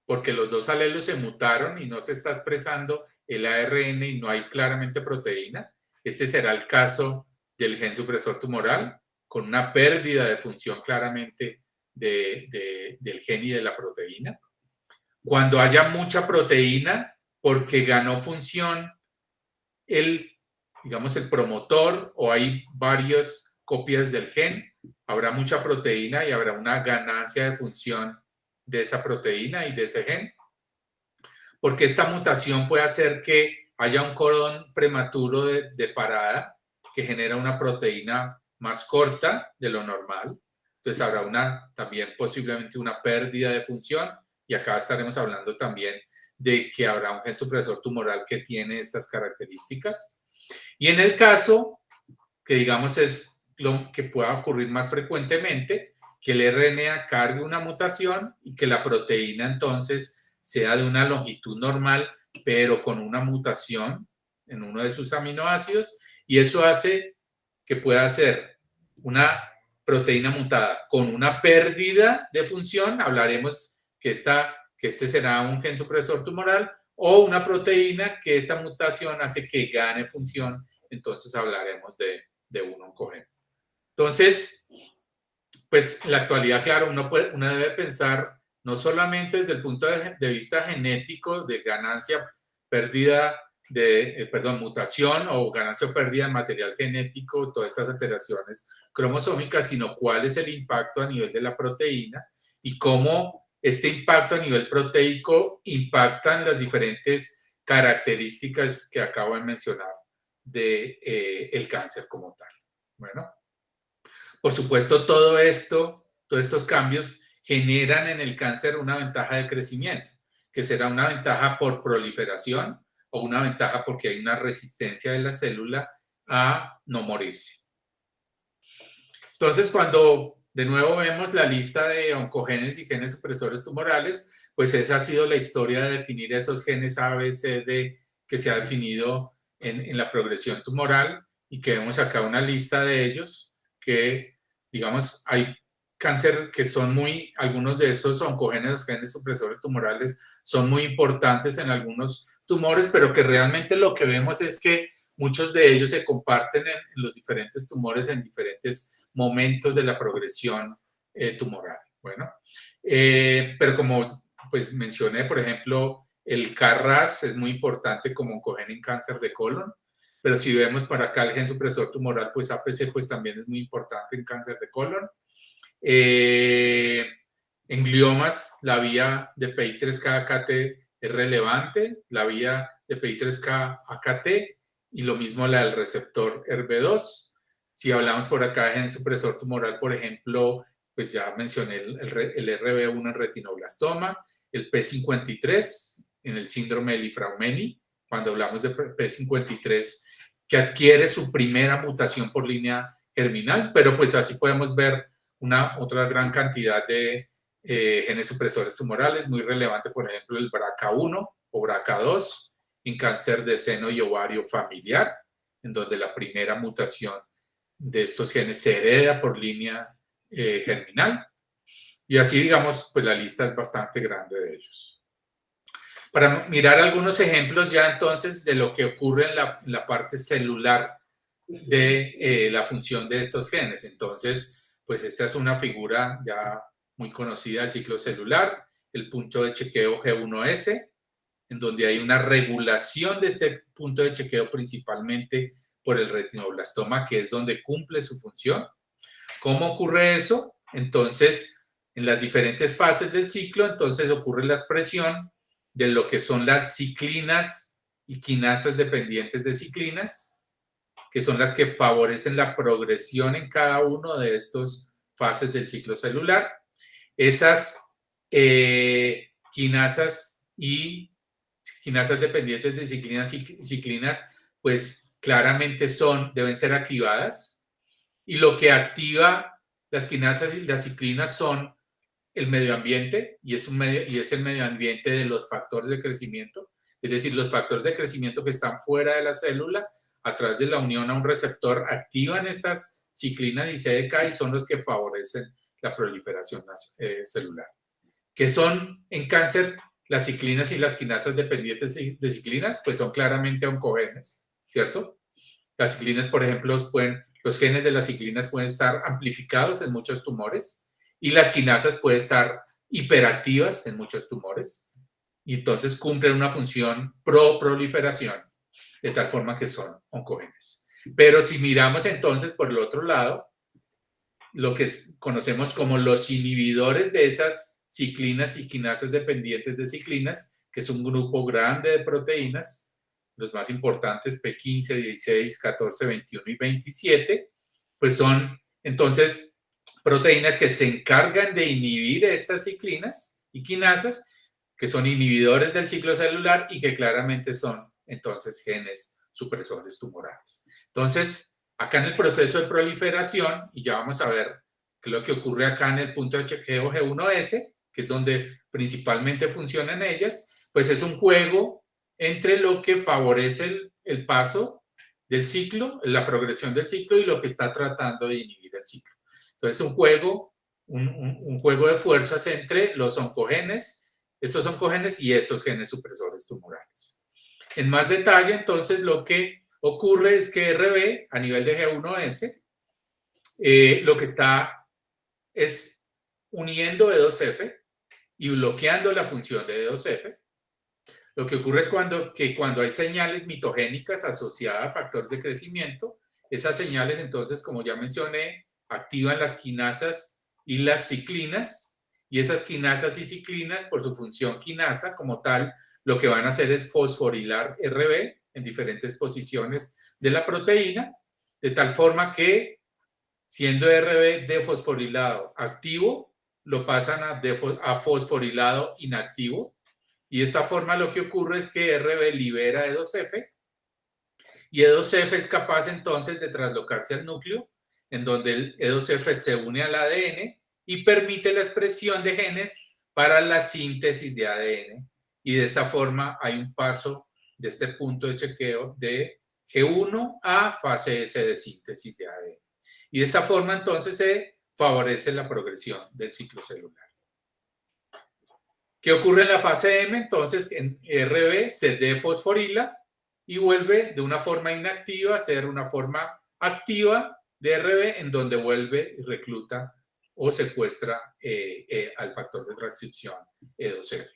porque los dos alelos se mutaron y no se está expresando el ARN y no hay claramente proteína. Este será el caso del gen supresor tumoral, con una pérdida de función claramente del gen y de la proteína. Cuando haya mucha proteína, porque ganó función digamos, el promotor, o hay varias copias del gen, habrá mucha proteína y habrá una ganancia de función de esa proteína y de ese gen, porque esta mutación puede hacer que haya un codón prematuro de parada que genera una proteína más corta de lo normal. Entonces habrá también posiblemente una pérdida de función, y acá estaremos hablando también de que habrá un gen supresor tumoral que tiene estas características. Y en el caso que digamos es lo que pueda ocurrir más frecuentemente, que el RNA cargue una mutación y que la proteína entonces sea de una longitud normal, pero con una mutación en uno de sus aminoácidos, y eso hace que pueda ser una proteína mutada con una pérdida de función. Hablaremos que este será un gen supresor tumoral, o una proteína que esta mutación hace que gane función. Entonces hablaremos de un oncogeno. Entonces, pues en la actualidad, claro, uno debe pensar no solamente desde el punto de vista genético, de ganancia, pérdida mutación o ganancia o pérdida de material genético, todas estas alteraciones cromosómicas, sino cuál es el impacto a nivel de la proteína y cómo este impacto a nivel proteico impactan las diferentes características que acabo de mencionar del cáncer como tal. Bueno, por supuesto, todos estos cambios generan en el cáncer una ventaja de crecimiento, que será una ventaja por proliferación o una ventaja porque hay una resistencia de la célula a no morirse. Entonces, cuando de nuevo vemos la lista de oncogenes y genes supresores tumorales, pues esa ha sido la historia de definir esos genes A, B, C, D que se ha definido en la progresión tumoral, y que vemos acá una lista de ellos que, digamos, hay cáncer que son algunos de esos oncogenes, genes supresores tumorales, son muy importantes en algunos tumores, pero que realmente lo que vemos es que muchos de ellos se comparten en los diferentes tumores en diferentes momentos de la progresión tumoral. Bueno, pero como pues mencioné, por ejemplo, el KRAS es muy importante como oncogene en cáncer de colon, pero si vemos para acá el gen supresor tumoral, pues APC pues también es muy importante en cáncer de colon. En gliomas, la vía de PI3K-AKT es relevante, la vía de PI3K-AKT, y lo mismo la del receptor HERB2. Si hablamos por acá de gen supresor tumoral, por ejemplo, pues ya mencioné el RB1 en retinoblastoma, el P53 en el síndrome de Li-Fraumeni, cuando hablamos de P53 que adquiere su primera mutación por línea germinal, pero pues así podemos ver otra gran cantidad de genes supresores tumorales, muy relevante, por ejemplo, el BRCA1 o BRCA2 en cáncer de seno y ovario familiar, en donde la primera mutación de estos genes se hereda por línea germinal. Y así, digamos, pues la lista es bastante grande de ellos. Para mirar algunos ejemplos ya entonces de lo que ocurre en la parte celular de la función de estos genes. Entonces, pues esta es una figura ya muy conocida del ciclo celular, el punto de chequeo G1S, en donde hay una regulación de este punto de chequeo principalmente por el retinoblastoma, que es donde cumple su función. ¿Cómo ocurre eso? Entonces, en las diferentes fases del ciclo, entonces ocurre la expresión de lo que son las ciclinas y quinasas dependientes de ciclinas, que son las que favorecen la progresión en cada uno de estos fases del ciclo celular. Esas quinasas y quinasas dependientes de ciclinas y ciclinas, pues claramente deben ser activadas, y lo que activa las quinasas y las ciclinas son el medio ambiente, y es el medio ambiente de los factores de crecimiento, es decir, los factores de crecimiento que están fuera de la célula, a través de la unión a un receptor, activan estas ciclinas y CDK y son los que favorecen la proliferación celular. ¿Qué son en cáncer las ciclinas y las quinasas dependientes de ciclinas? Pues son claramente oncogenes, ¿cierto? Las ciclinas, por ejemplo, los genes de las ciclinas pueden estar amplificados en muchos tumores, y las quinasas pueden estar hiperactivas en muchos tumores, y entonces cumplen una función pro-proliferación, de tal forma que son oncogenes. Pero si miramos entonces por el otro lado, lo que conocemos como los inhibidores de esas ciclinas y quinasas dependientes de ciclinas, que es un grupo grande de proteínas, los más importantes P15, 16, 14, 21 y 27, pues son entonces proteínas que se encargan de inhibir estas ciclinas y quinasas, que son inhibidores del ciclo celular y que claramente son entonces genes supresores tumorales. Entonces, acá en el proceso de proliferación, y ya vamos a ver qué es lo que ocurre acá en el punto de chequeo G1S, que es donde principalmente funcionan ellas, pues es un juego entre lo que favorece el paso del ciclo, la progresión del ciclo, y lo que está tratando de inhibir el ciclo. Entonces, un juego de fuerzas entre los oncogenes, estos oncogenes y estos genes supresores tumorales. En más detalle, entonces, lo que ocurre es que RB, a nivel de G1S, lo que está es uniendo E2F y bloqueando la función de E2F. Lo que ocurre es cuando hay señales mitogénicas asociadas a factores de crecimiento, esas señales, entonces, como ya mencioné, activan las quinasas y las ciclinas, y esas quinasas y ciclinas, por su función quinasa como tal, lo que van a hacer es fosforilar RB en diferentes posiciones de la proteína, de tal forma que, siendo RB defosforilado activo, lo pasan a fosforilado inactivo, y de esta forma lo que ocurre es que RB libera E2F, y E2F es capaz entonces de traslocarse al núcleo, en donde el E2F se une al ADN y permite la expresión de genes para la síntesis de ADN. Y de esa forma hay un paso de este punto de chequeo de G1 a fase S de síntesis de ADN. Y de esta forma entonces se favorece la progresión del ciclo celular. ¿Qué ocurre en la fase M? Entonces en RB se defosforila y vuelve de una forma inactiva a ser una forma activa de RB, en donde vuelve y recluta o secuestra al factor de transcripción E2F.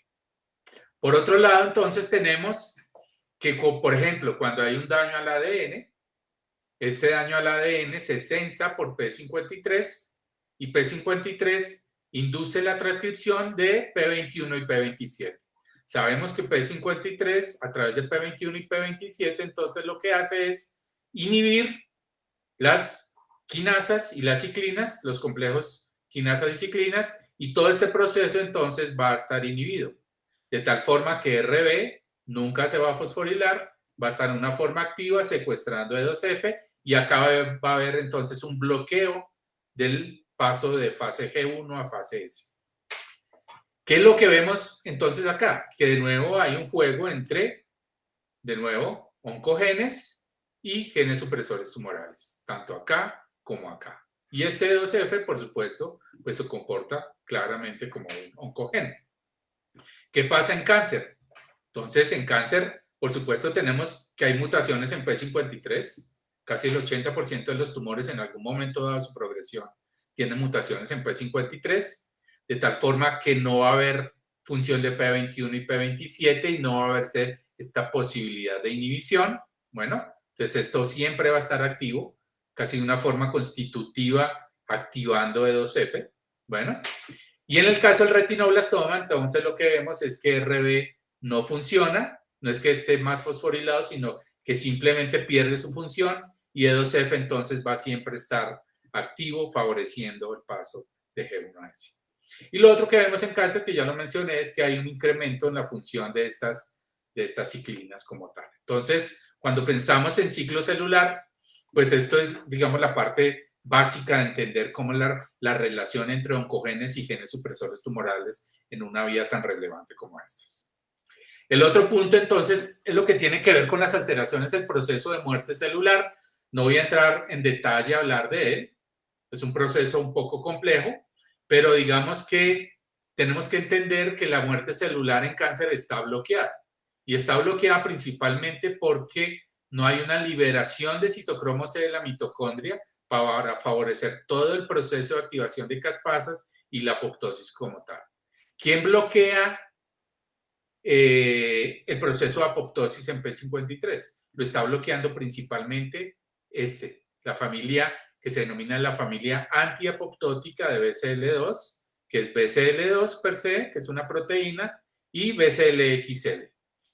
Por otro lado, entonces tenemos que, por ejemplo, cuando hay un daño al ADN, ese daño al ADN se sensa por P53 y P53 induce la transcripción de P21 y P27. Sabemos que P53 a través de P21 y P27 entonces lo que hace es inhibir las quinasas y las ciclinas, los complejos quinasas y ciclinas, y todo este proceso entonces va a estar inhibido, de tal forma que RB nunca se va a fosforilar, va a estar en una forma activa secuestrando E2F, y acá va a haber entonces un bloqueo del paso de fase G1 a fase S. ¿Qué es lo que vemos entonces acá? Que de nuevo hay un juego entre, de nuevo, oncogenes y genes supresores tumorales, tanto acá como acá. Y este E2F, por supuesto, pues se comporta claramente como un oncogene. ¿Qué pasa en cáncer? Entonces, en cáncer, por supuesto, tenemos que hay mutaciones en P53. Casi el 80% de los tumores en algún momento dado su progresión tienen mutaciones en P53, de tal forma que no va a haber función de P21 y P27 y no va a haber esta posibilidad de inhibición. Bueno, entonces esto siempre va a estar activo, casi de una forma constitutiva, activando E2F. Bueno, y en el caso del retinoblastoma, entonces lo que vemos es que RB no funciona, no es que esté más fosforilado, sino que simplemente pierde su función y E2F entonces va a siempre estar activo, favoreciendo el paso de G1 a S. Y lo otro que vemos en cáncer, que ya lo mencioné, es que hay un incremento en la función de estas ciclinas como tal. Entonces, cuando pensamos en ciclo celular, pues esto es, digamos, la parte básica de entender cómo la relación entre oncogenes y genes supresores tumorales en una vía tan relevante como estas. El otro punto, entonces, es lo que tiene que ver con las alteraciones del proceso de muerte celular. No voy a entrar en detalle a hablar de él. Es un proceso un poco complejo, pero digamos que tenemos que entender que la muerte celular en cáncer está bloqueada. Y está bloqueada principalmente porque no hay una liberación de citocromo C de la mitocondria para favorecer todo el proceso de activación de caspasas y la apoptosis como tal. ¿Quién bloquea el proceso de apoptosis en P53? Lo está bloqueando principalmente la familia que se denomina la familia antiapoptótica de BCL2, que es BCL2 per se, que es una proteína, y BCLXL.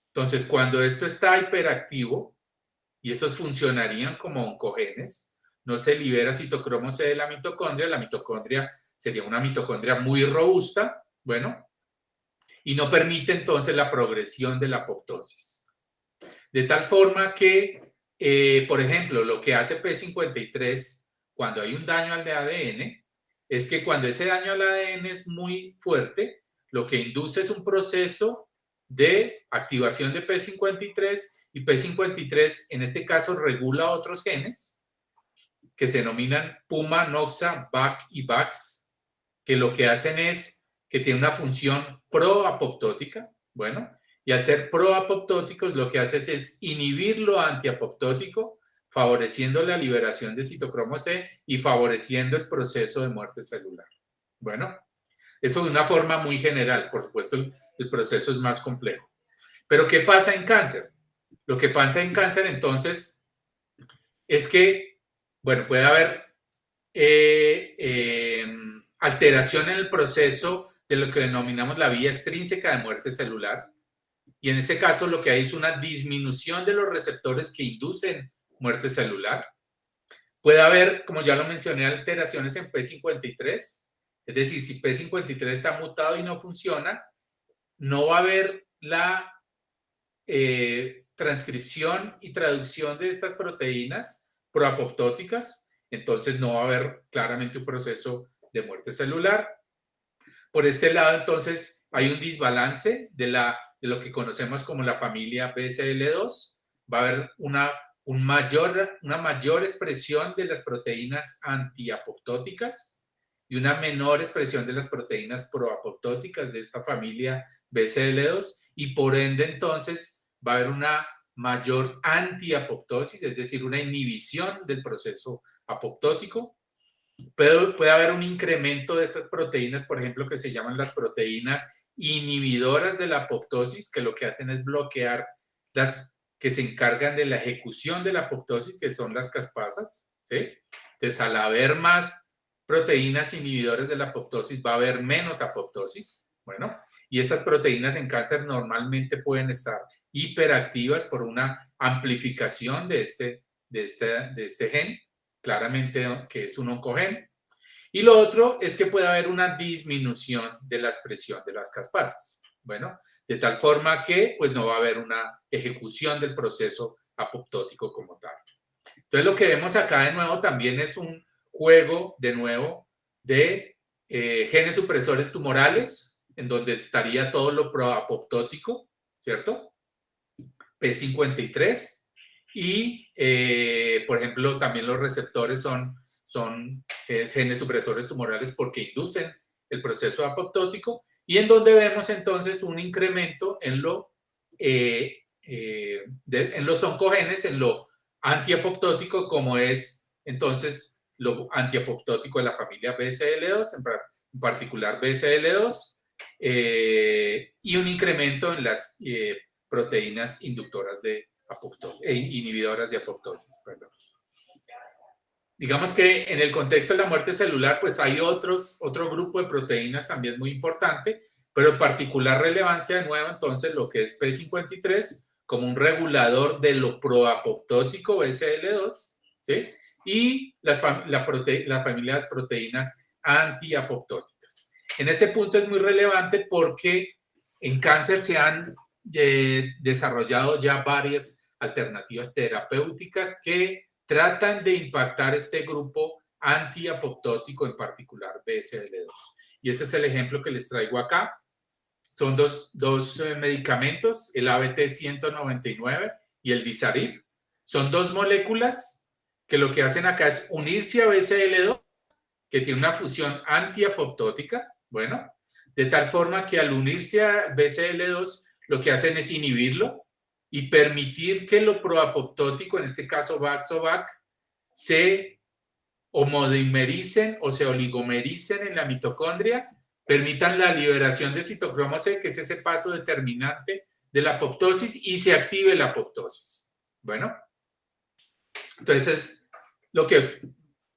Entonces, cuando esto está hiperactivo, y estos funcionarían como oncogenes, no se libera citocromo C de la mitocondria sería una mitocondria muy robusta, bueno, y no permite entonces la progresión de la apoptosis. De tal forma que, por ejemplo, lo que hace P53 cuando hay un daño al ADN es que cuando ese daño al ADN es muy fuerte, lo que induce es un proceso de activación de P53 y P53 en este caso regula otros genes que se denominan PUMA, NOXA, BAC y BAX, que lo que hacen es que tiene una función proapoptótica, bueno, y al ser proapoptóticos lo que haces es inhibir lo antiapoptótico, favoreciendo la liberación de citocromo C y favoreciendo el proceso de muerte celular. Bueno, eso de una forma muy general, por supuesto el proceso es más complejo. Pero ¿qué pasa en cáncer? Lo que pasa en cáncer entonces es que, bueno, puede haber alteración en el proceso de lo que denominamos la vía extrínseca de muerte celular. Y en este caso lo que hay es una disminución de los receptores que inducen muerte celular. Puede haber, como ya lo mencioné, alteraciones en P53. Es decir, si P53 está mutado y no funciona, no va a haber la transcripción y traducción de estas proteínas proapoptóticas, entonces no va a haber claramente un proceso de muerte celular. Por este lado, entonces, hay un desbalance de lo que conocemos como la familia BCL2. Va a haber una mayor expresión de las proteínas antiapoptóticas y una menor expresión de las proteínas proapoptóticas de esta familia BCL2, y por ende, entonces, va a haber una mayor antiapoptosis, es decir, una inhibición del proceso apoptótico. Puede haber un incremento de estas proteínas, por ejemplo, que se llaman las proteínas inhibidoras de la apoptosis, que lo que hacen es bloquear las que se encargan de la ejecución de la apoptosis, que son las caspasas, ¿sí? Entonces, al haber más proteínas inhibidoras de la apoptosis, va a haber menos apoptosis. Bueno, y estas proteínas en cáncer normalmente pueden estar hiperactivas por una amplificación de este gen, claramente que es un oncogen. Y lo otro es que puede haber una disminución de la expresión de las caspasas. Bueno, de tal forma que pues no va a haber una ejecución del proceso apoptótico como tal. Entonces lo que vemos acá de nuevo también es un juego de nuevo de genes supresores tumorales, en donde estaría todo lo proapoptótico, ¿cierto? P53. Y, por ejemplo, también los receptores son genes supresores tumorales porque inducen el proceso apoptótico, y en donde vemos entonces un incremento en los oncogenes, en lo antiapoptótico, como es entonces lo antiapoptótico de la familia BCL2, en particular BCL2, y un incremento en las proteínas inductoras de inhibidoras de apoptosis, perdón. Digamos que en el contexto de la muerte celular, pues hay otro grupo de proteínas también muy importante, pero en particular relevancia de nuevo, entonces, lo que es P53 como un regulador de lo proapoptótico BCL2, ¿sí? Y la familia de proteínas antiapoptóticas. En este punto es muy relevante porque en cáncer se han desarrollado ya varias alternativas terapéuticas que tratan de impactar este grupo antiapoptótico, en particular BCL2. Y ese es el ejemplo que les traigo acá. Son dos medicamentos, el ABT-199 y el Disarib. Son dos moléculas que lo que hacen acá es unirse a BCL2, que tiene una función antiapoptótica, bueno, de tal forma que al unirse a BCL2 lo que hacen es inhibirlo y permitir que lo proapoptótico, en este caso VAX-OVAC, se homodimericen o se oligomericen en la mitocondria, permitan la liberación de citocromo C, que es ese paso determinante de la apoptosis, y se active la apoptosis. Bueno, entonces lo que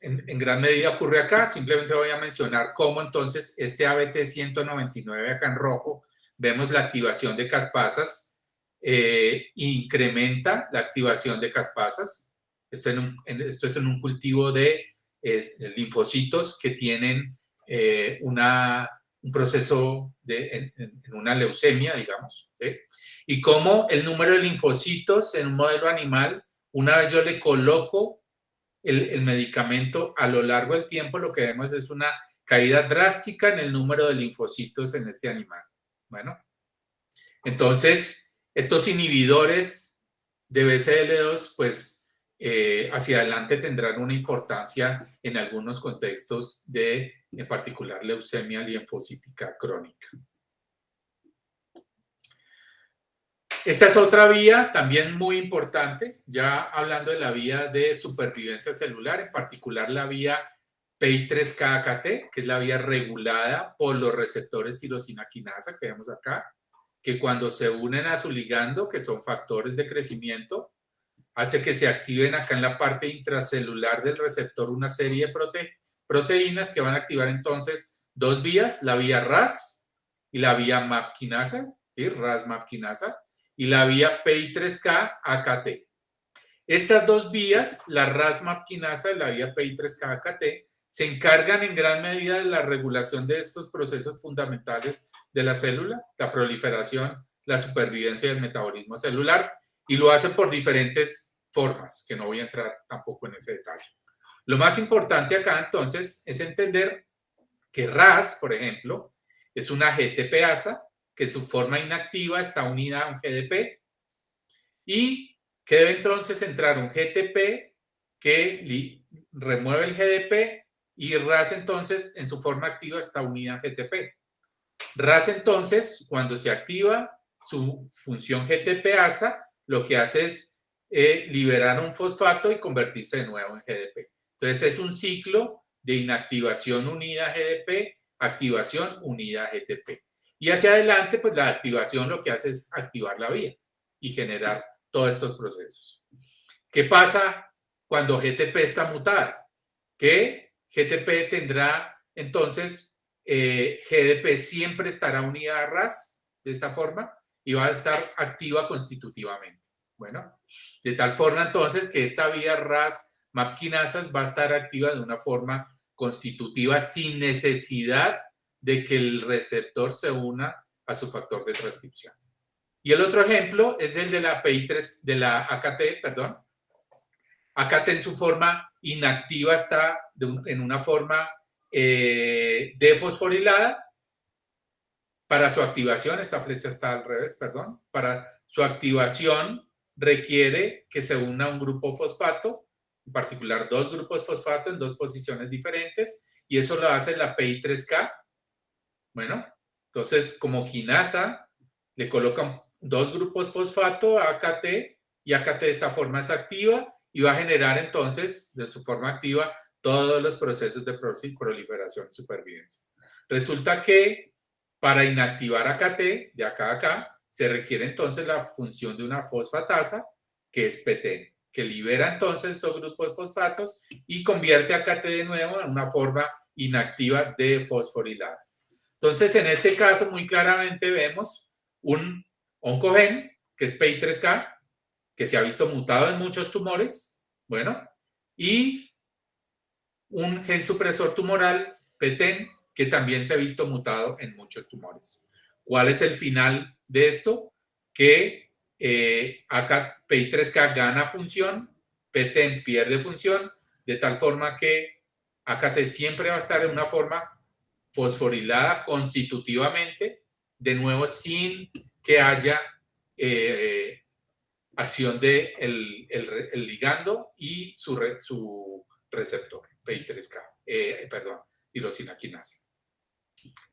en gran medida ocurre acá. Simplemente voy a mencionar cómo entonces este ABT-199 acá en rojo, vemos la activación de caspasas, incrementa la activación de caspasas. Esto es en un cultivo de linfocitos que tienen un proceso en una leucemia, digamos, ¿sí? Y cómo el número de linfocitos en un modelo animal, una vez yo le coloco el medicamento, a lo largo del tiempo lo que vemos es una caída drástica en el número de linfocitos en este animal. Bueno, entonces estos inhibidores de BCL2 pues hacia adelante tendrán una importancia en algunos contextos de, en particular, leucemia linfocítica crónica. Esta es otra vía también muy importante, ya hablando de la vía de supervivencia celular, en particular la vía PI3K-AKT, que es la vía regulada por los receptores tirosina quinasa que vemos acá, que cuando se unen a su ligando, que son factores de crecimiento, hace que se activen acá en la parte intracelular del receptor una serie de proteínas que van a activar entonces dos vías, la vía RAS y la vía MAP quinasa, ¿sí? RAS-MAP quinasa, y la vía PI3K-AKT. Estas dos vías, la RAS-MAP quinasa y la vía PI3K-AKT, se encargan en gran medida de la regulación de estos procesos fundamentales de la célula, la proliferación, la supervivencia y el metabolismo celular, y lo hace por diferentes formas, que no voy a entrar tampoco en ese detalle. Lo más importante acá, entonces, es entender que RAS, por ejemplo, es una GTPasa, que su forma inactiva está unida a un GDP, y que debe entonces entrar un GTP que remueve el GDP, y RAS entonces en su forma activa está unida a GTP. RAS entonces, cuando se activa su función GTPasa, lo que hace es liberar un fosfato y convertirse de nuevo en GDP. Entonces es un ciclo de inactivación unida a GDP, activación unida a GTP. Y hacia adelante, pues la activación lo que hace es activar la vía y generar todos estos procesos. ¿Qué pasa cuando GTP está mutada? Que GTP tendrá entonces, GDP siempre estará unida a RAS de esta forma y va a estar activa constitutivamente. Bueno, de tal forma entonces que esta vía RAS MAP quinasas va a estar activa de una forma constitutiva sin necesidad de que el receptor se una a su factor de transcripción. Y el otro ejemplo es el de la PI3, de la AKT, perdón. AKT en su forma inactiva está en una forma defosforilada. Para su activación, esta flecha está al revés, perdón. Para su activación requiere que se una un grupo fosfato, en particular dos grupos fosfato en dos posiciones diferentes, y eso lo hace la PI3K. Bueno, entonces como quinasa le colocan dos grupos fosfato a AKT, y AKT de esta forma es activa y va a generar entonces de su forma activa todos los procesos de proliferación y supervivencia. Resulta que para inactivar AKT de acá a acá se requiere entonces la función de una fosfatasa que es PT, que libera entonces estos grupos fosfatos y convierte AKT de nuevo en una forma inactiva de fosforilada. Entonces, en este caso, muy claramente vemos un oncogen, que es PI3K, que se ha visto mutado en muchos tumores, bueno, y un gen supresor tumoral, PTEN, que también se ha visto mutado en muchos tumores. ¿Cuál es el final de esto? Que PI3K gana función, PTEN pierde función, de tal forma que AKT siempre va a estar en una forma fosforilada constitutivamente, de nuevo sin que haya acción del el ligando y su receptor, PI3K, perdón, tirosina quinasa.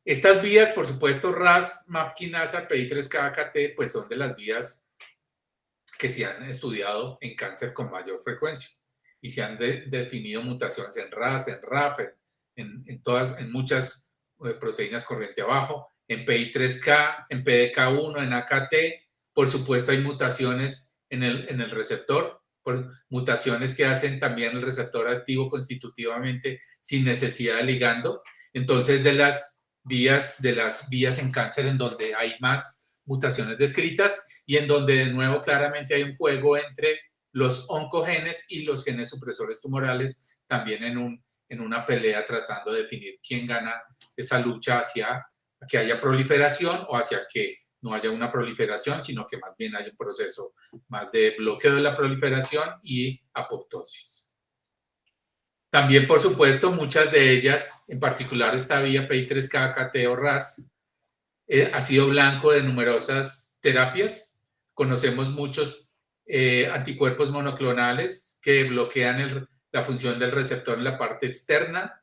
Estas vías, por supuesto, RAS, MAP quinasa, PI3K, AKT, pues son de las vías que se han estudiado en cáncer con mayor frecuencia y se han definido mutaciones en RAS, en RAF, en muchas proteínas corriente abajo, en PI3K, en PDK1, en AKT. Por supuesto, hay mutaciones en el receptor, mutaciones que hacen también el receptor activo constitutivamente sin necesidad de ligando. Entonces, de las vías en cáncer en donde hay más mutaciones descritas y en donde de nuevo claramente hay un juego entre los oncogenes y los genes supresores tumorales, también en una pelea tratando de definir quién gana esa lucha hacia que haya proliferación o hacia que no haya una proliferación, sino que más bien haya un proceso más de bloqueo de la proliferación y apoptosis. También, por supuesto, muchas de ellas, en particular esta vía PI3K, AKT o RAS, ha sido blanco de numerosas terapias. Conocemos muchos anticuerpos monoclonales que bloquean la función del receptor en la parte externa,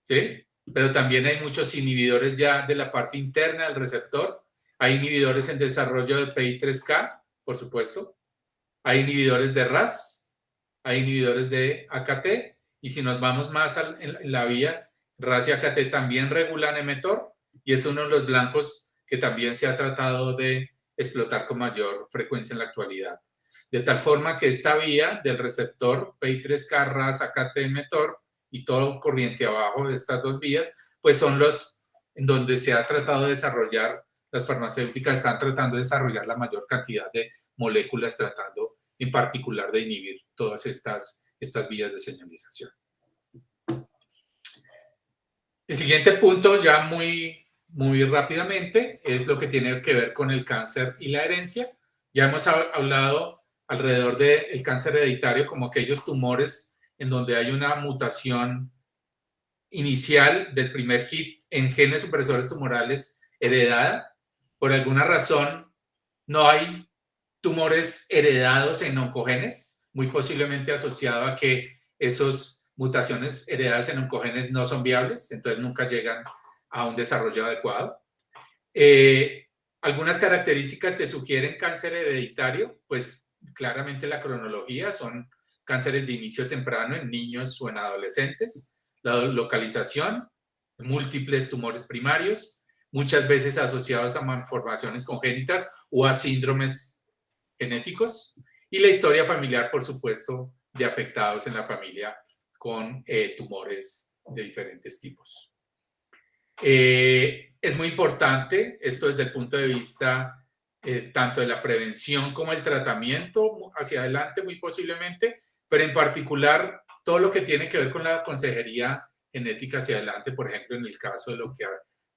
¿sí? Pero también hay muchos inhibidores ya de la parte interna del receptor. Hay inhibidores en desarrollo de PI3K, por supuesto. Hay inhibidores de RAS, hay inhibidores de AKT, y si nos vamos más en la vía, RAS y AKT también regulan mTOR, y es uno de los blancos que también se ha tratado de explotar con mayor frecuencia en la actualidad. De tal forma que esta vía del receptor PI3K, RAS, AKT, mTOR y todo corriente abajo de estas dos vías, pues son los en donde se ha tratado de desarrollar, las farmacéuticas están tratando de desarrollar la mayor cantidad de moléculas, tratando en particular de inhibir todas estas vías de señalización. El siguiente punto, ya muy rápidamente, es lo que tiene que ver con el cáncer y la herencia. Ya hemos hablado alrededor del cáncer hereditario como aquellos tumores en donde hay una mutación inicial del primer hit en genes supresores tumorales heredada. Por alguna razón no hay tumores heredados en oncogenes, muy posiblemente asociado a que esas mutaciones heredadas en oncogenes no son viables, entonces nunca llegan a un desarrollo adecuado. Algunas características que sugieren cáncer hereditario, pues claramente la cronología son cánceres de inicio temprano en niños o en adolescentes, la localización, múltiples tumores primarios, muchas veces asociados a malformaciones congénitas o a síndromes genéticos, y la historia familiar, por supuesto, de afectados en la familia con tumores de diferentes tipos. Es muy importante esto desde el punto de vista tanto de la prevención como el tratamiento hacia adelante, muy posiblemente, pero en particular todo lo que tiene que ver con la consejería genética hacia adelante, por ejemplo, en el caso de lo que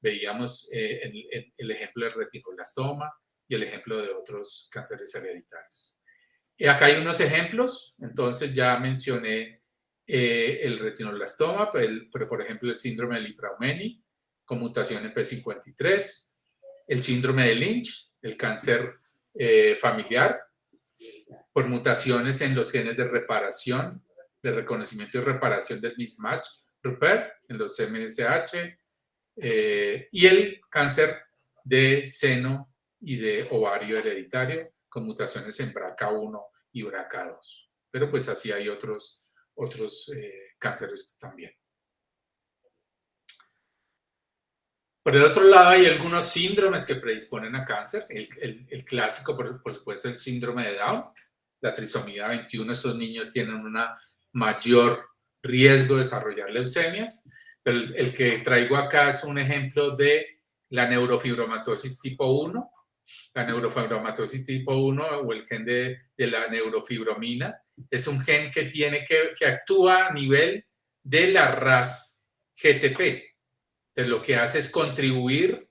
veíamos en el ejemplo del retinoblastoma y el ejemplo de otros cánceres hereditarios. Acá hay unos ejemplos, entonces ya mencioné el retinoblastoma, pero por ejemplo el síndrome de Li-Fraumeni con mutación en P53, el síndrome de Lynch, el cáncer familiar por mutaciones en los genes de reparación, de reconocimiento y reparación del mismatch, repair, en los MSH, y el cáncer de seno y de ovario hereditario con mutaciones en BRCA1 y BRCA2. Pero pues así hay otros cánceres también. Por el otro lado, hay algunos síndromes que predisponen a cáncer. El clásico, por supuesto, el síndrome de Down, la trisomía 21. Estos niños tienen un mayor riesgo de desarrollar leucemias. Pero el que traigo acá es un ejemplo de la neurofibromatosis tipo 1. La neurofibromatosis tipo 1 o el gen de la neurofibromina es un gen que actúa a nivel de la RAS GTP. Entonces, lo que hace es contribuir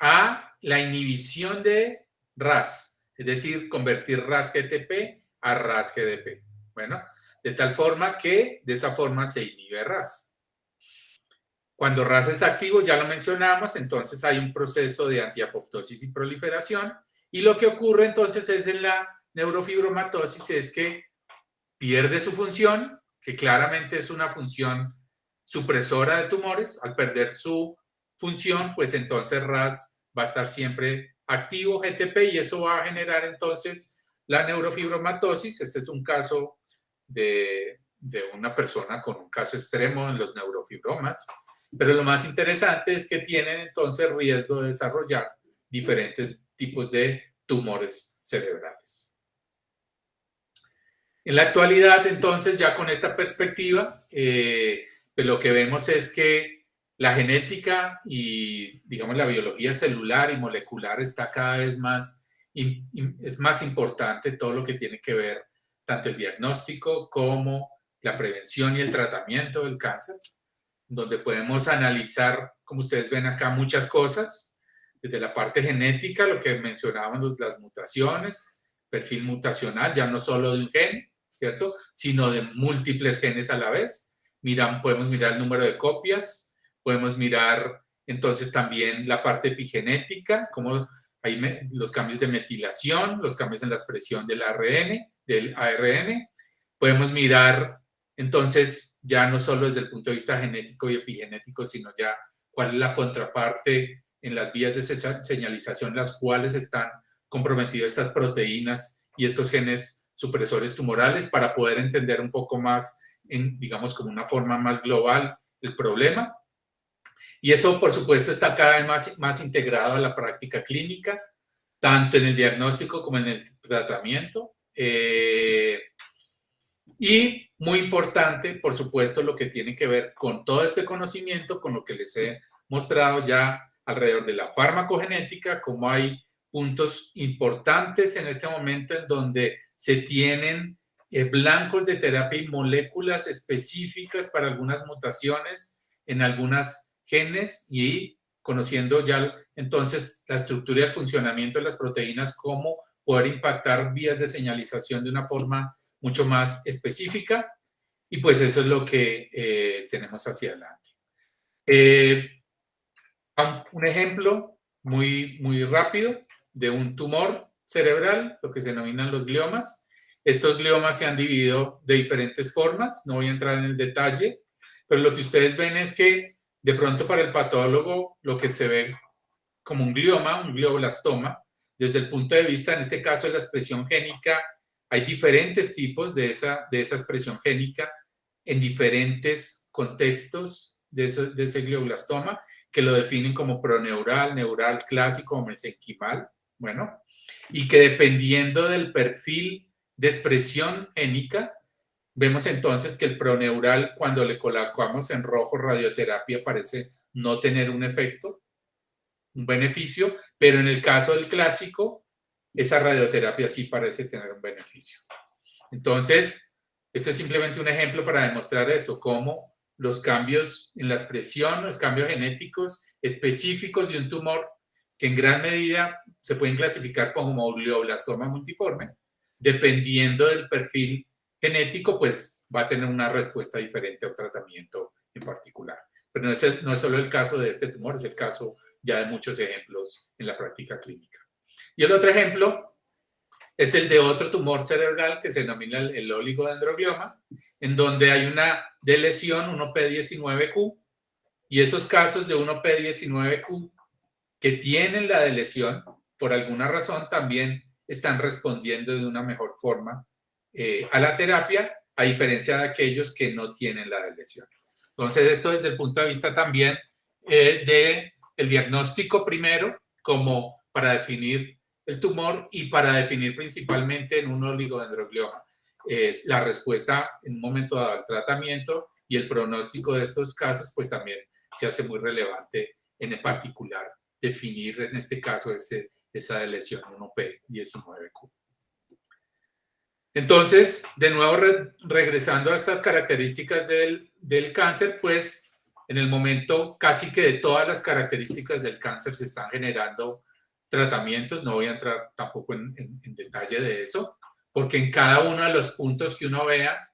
a la inhibición de RAS, es decir, convertir RAS GTP a RAS GDP. Bueno, de tal forma que de esa forma se inhibe RAS. Cuando RAS es activo, ya lo mencionamos, entonces hay un proceso de antiapoptosis y proliferación, y lo que ocurre entonces es en la neurofibromatosis es que pierde su función, que claramente es una función supresora de tumores. Al perder su función, pues entonces RAS va a estar siempre activo, GTP, y eso va a generar entonces la neurofibromatosis. Este es un caso de una persona con un caso extremo en los neurofibromas, pero lo más interesante es que tienen entonces riesgo de desarrollar diferentes tipos de tumores cerebrales. En la actualidad, entonces, ya con esta perspectiva, pues lo que vemos es que la genética y, digamos, la biología celular y molecular está cada vez más, es más importante todo lo que tiene que ver tanto el diagnóstico como la prevención y el tratamiento del cáncer, donde podemos analizar, como ustedes ven acá, muchas cosas, desde la parte genética, lo que mencionábamos, las mutaciones, perfil mutacional, ya no solo de un gen, ¿cierto? Sino de múltiples genes a la vez. Podemos mirar el número de copias, podemos mirar entonces también la parte epigenética, como hay los cambios de metilación, los cambios en la expresión del ARN. Podemos mirar entonces ya no solo desde el punto de vista genético y epigenético, sino ya cuál es la contraparte en las vías de señalización, las cuales están comprometidas estas proteínas y estos genes supresores tumorales, para poder entender un poco más, digamos, como una forma más global el problema. Y eso, por supuesto, está cada vez más integrado a la práctica clínica, tanto en el diagnóstico como en el tratamiento. Y muy importante, por supuesto, lo que tiene que ver con todo este conocimiento, con lo que les he mostrado ya alrededor de la farmacogenética, como hay puntos importantes en este momento en donde se tienen blancos de terapia y moléculas específicas para algunas mutaciones en algunas genes, y conociendo ya entonces la estructura y el funcionamiento de las proteínas como poder impactar vías de señalización de una forma mucho más específica, y pues eso es lo que tenemos hacia adelante. Un ejemplo muy rápido de un tumor cerebral, lo que se denominan los gliomas. Estos gliomas se han dividido de diferentes formas, no voy a entrar en el detalle, pero lo que ustedes ven es que de pronto para el patólogo lo que se ve como un glioma, un glioblastoma, desde el punto de vista, en este caso, de la expresión génica, hay diferentes tipos de esa expresión génica en diferentes contextos de ese glioblastoma, que lo definen como proneural, neural, clásico o mesenquimal, bueno, y que dependiendo del perfil de expresión génica, vemos entonces que el proneural, cuando le colocamos en rojo radioterapia, parece no tener un efecto, un beneficio, pero en el caso del clásico, esa radioterapia sí parece tener un beneficio. Entonces, esto es simplemente un ejemplo para demostrar eso, cómo los cambios en la expresión, los cambios genéticos específicos de un tumor, que en gran medida se pueden clasificar como glioblastoma multiforme, dependiendo del perfil genético, pues va a tener una respuesta diferente a un tratamiento en particular. Pero no es solo el caso de este tumor, es el caso ya de muchos ejemplos en la práctica clínica. Y el otro ejemplo es el de otro tumor cerebral que se denomina el oligodendroglioma, en donde hay una lesión 1P19Q, y esos casos de 1P19Q que tienen la lesión, por alguna razón también están respondiendo de una mejor forma a la terapia, a diferencia de aquellos que no tienen la lesión. Entonces, esto desde el punto de vista también del diagnóstico primero, como para definir el tumor y para definir principalmente en un oligodendroglioma la respuesta en un momento dado al tratamiento, y el pronóstico de estos casos pues también se hace muy relevante en particular definir en este caso esa lesión 1P19Q. Entonces, de nuevo regresando a estas características del cáncer, pues en el momento casi que de todas las características del cáncer se están generando tratamientos. No voy a entrar tampoco en detalle de eso, porque en cada uno de los puntos que uno vea,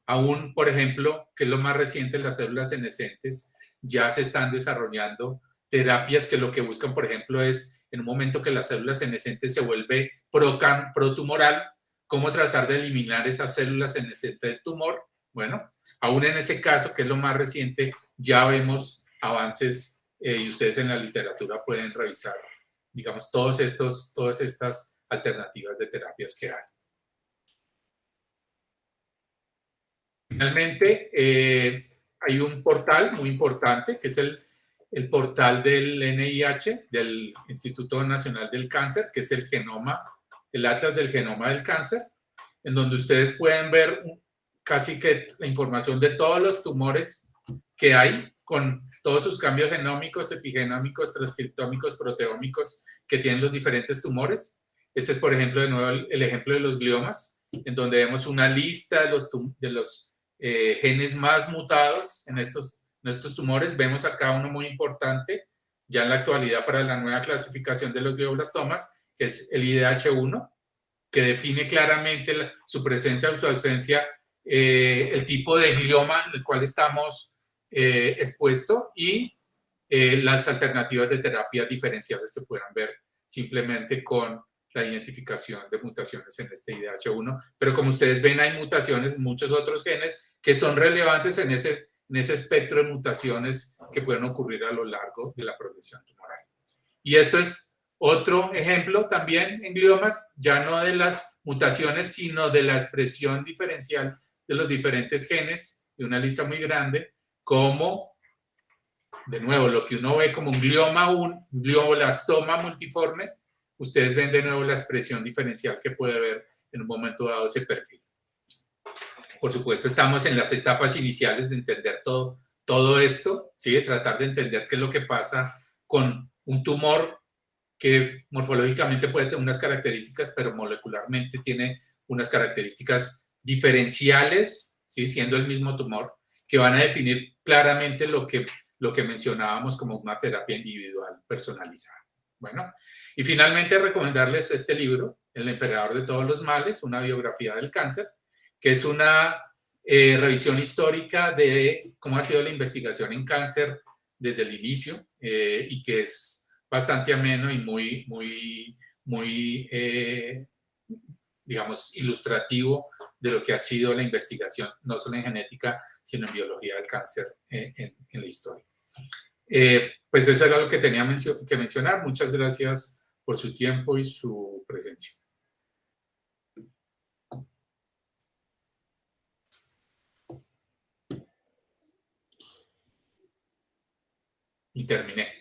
aún, por ejemplo, que es lo más reciente, las células senescentes, ya se están desarrollando terapias que lo que buscan, por ejemplo, es en un momento que la célula senescente se vuelve protumoral, cómo tratar de eliminar esas células senescentes del tumor. Bueno, aún en ese caso, que es lo más reciente, ya vemos avances y ustedes en la literatura pueden revisar, digamos, todas estas alternativas de terapias que hay. Finalmente, hay un portal muy importante que es el portal del NIH, del Instituto Nacional del Cáncer, que es el Atlas del Genoma del Cáncer, en donde ustedes pueden ver casi que la información de todos los tumores que hay, con todos sus cambios genómicos, epigenómicos, transcriptómicos, proteómicos que tienen los diferentes tumores. Este es, por ejemplo, de nuevo el ejemplo de los gliomas, en donde vemos una lista de los genes más mutados en estos tumores. Vemos acá uno muy importante, ya en la actualidad para la nueva clasificación de los glioblastomas, que es el IDH1, que define claramente su presencia o su ausencia, el tipo de glioma en el cual estamos expuestos y las alternativas de terapia diferenciales que puedan ver simplemente con la identificación de mutaciones en este IDH1. Pero como ustedes ven, hay mutaciones en muchos otros genes que son relevantes en ese espectro de mutaciones que pueden ocurrir a lo largo de la progresión tumoral. Y esto es otro ejemplo también en gliomas, ya no de las mutaciones, sino de la expresión diferencial de los diferentes genes, de una lista muy grande, como, de nuevo, lo que uno ve como un glioma, un glioblastoma multiforme, ustedes ven de nuevo la expresión diferencial que puede ver en un momento dado ese perfil. Por supuesto, estamos en las etapas iniciales de entender todo esto, ¿sí? De tratar de entender qué es lo que pasa con un tumor que morfológicamente puede tener unas características, pero molecularmente tiene unas características diferenciales, ¿sí? Siendo el mismo tumor, que van a definir claramente lo que mencionábamos como una terapia individual personalizada. Bueno, y finalmente recomendarles este libro, El emperador de todos los males, una biografía del cáncer, que es una revisión histórica de cómo ha sido la investigación en cáncer desde el inicio y que es bastante ameno y muy digamos, ilustrativo de lo que ha sido la investigación, no solo en genética, sino en biología del cáncer en la historia. Pues eso era lo que tenía que mencionar. Muchas gracias por su tiempo y su presencia. Y terminé.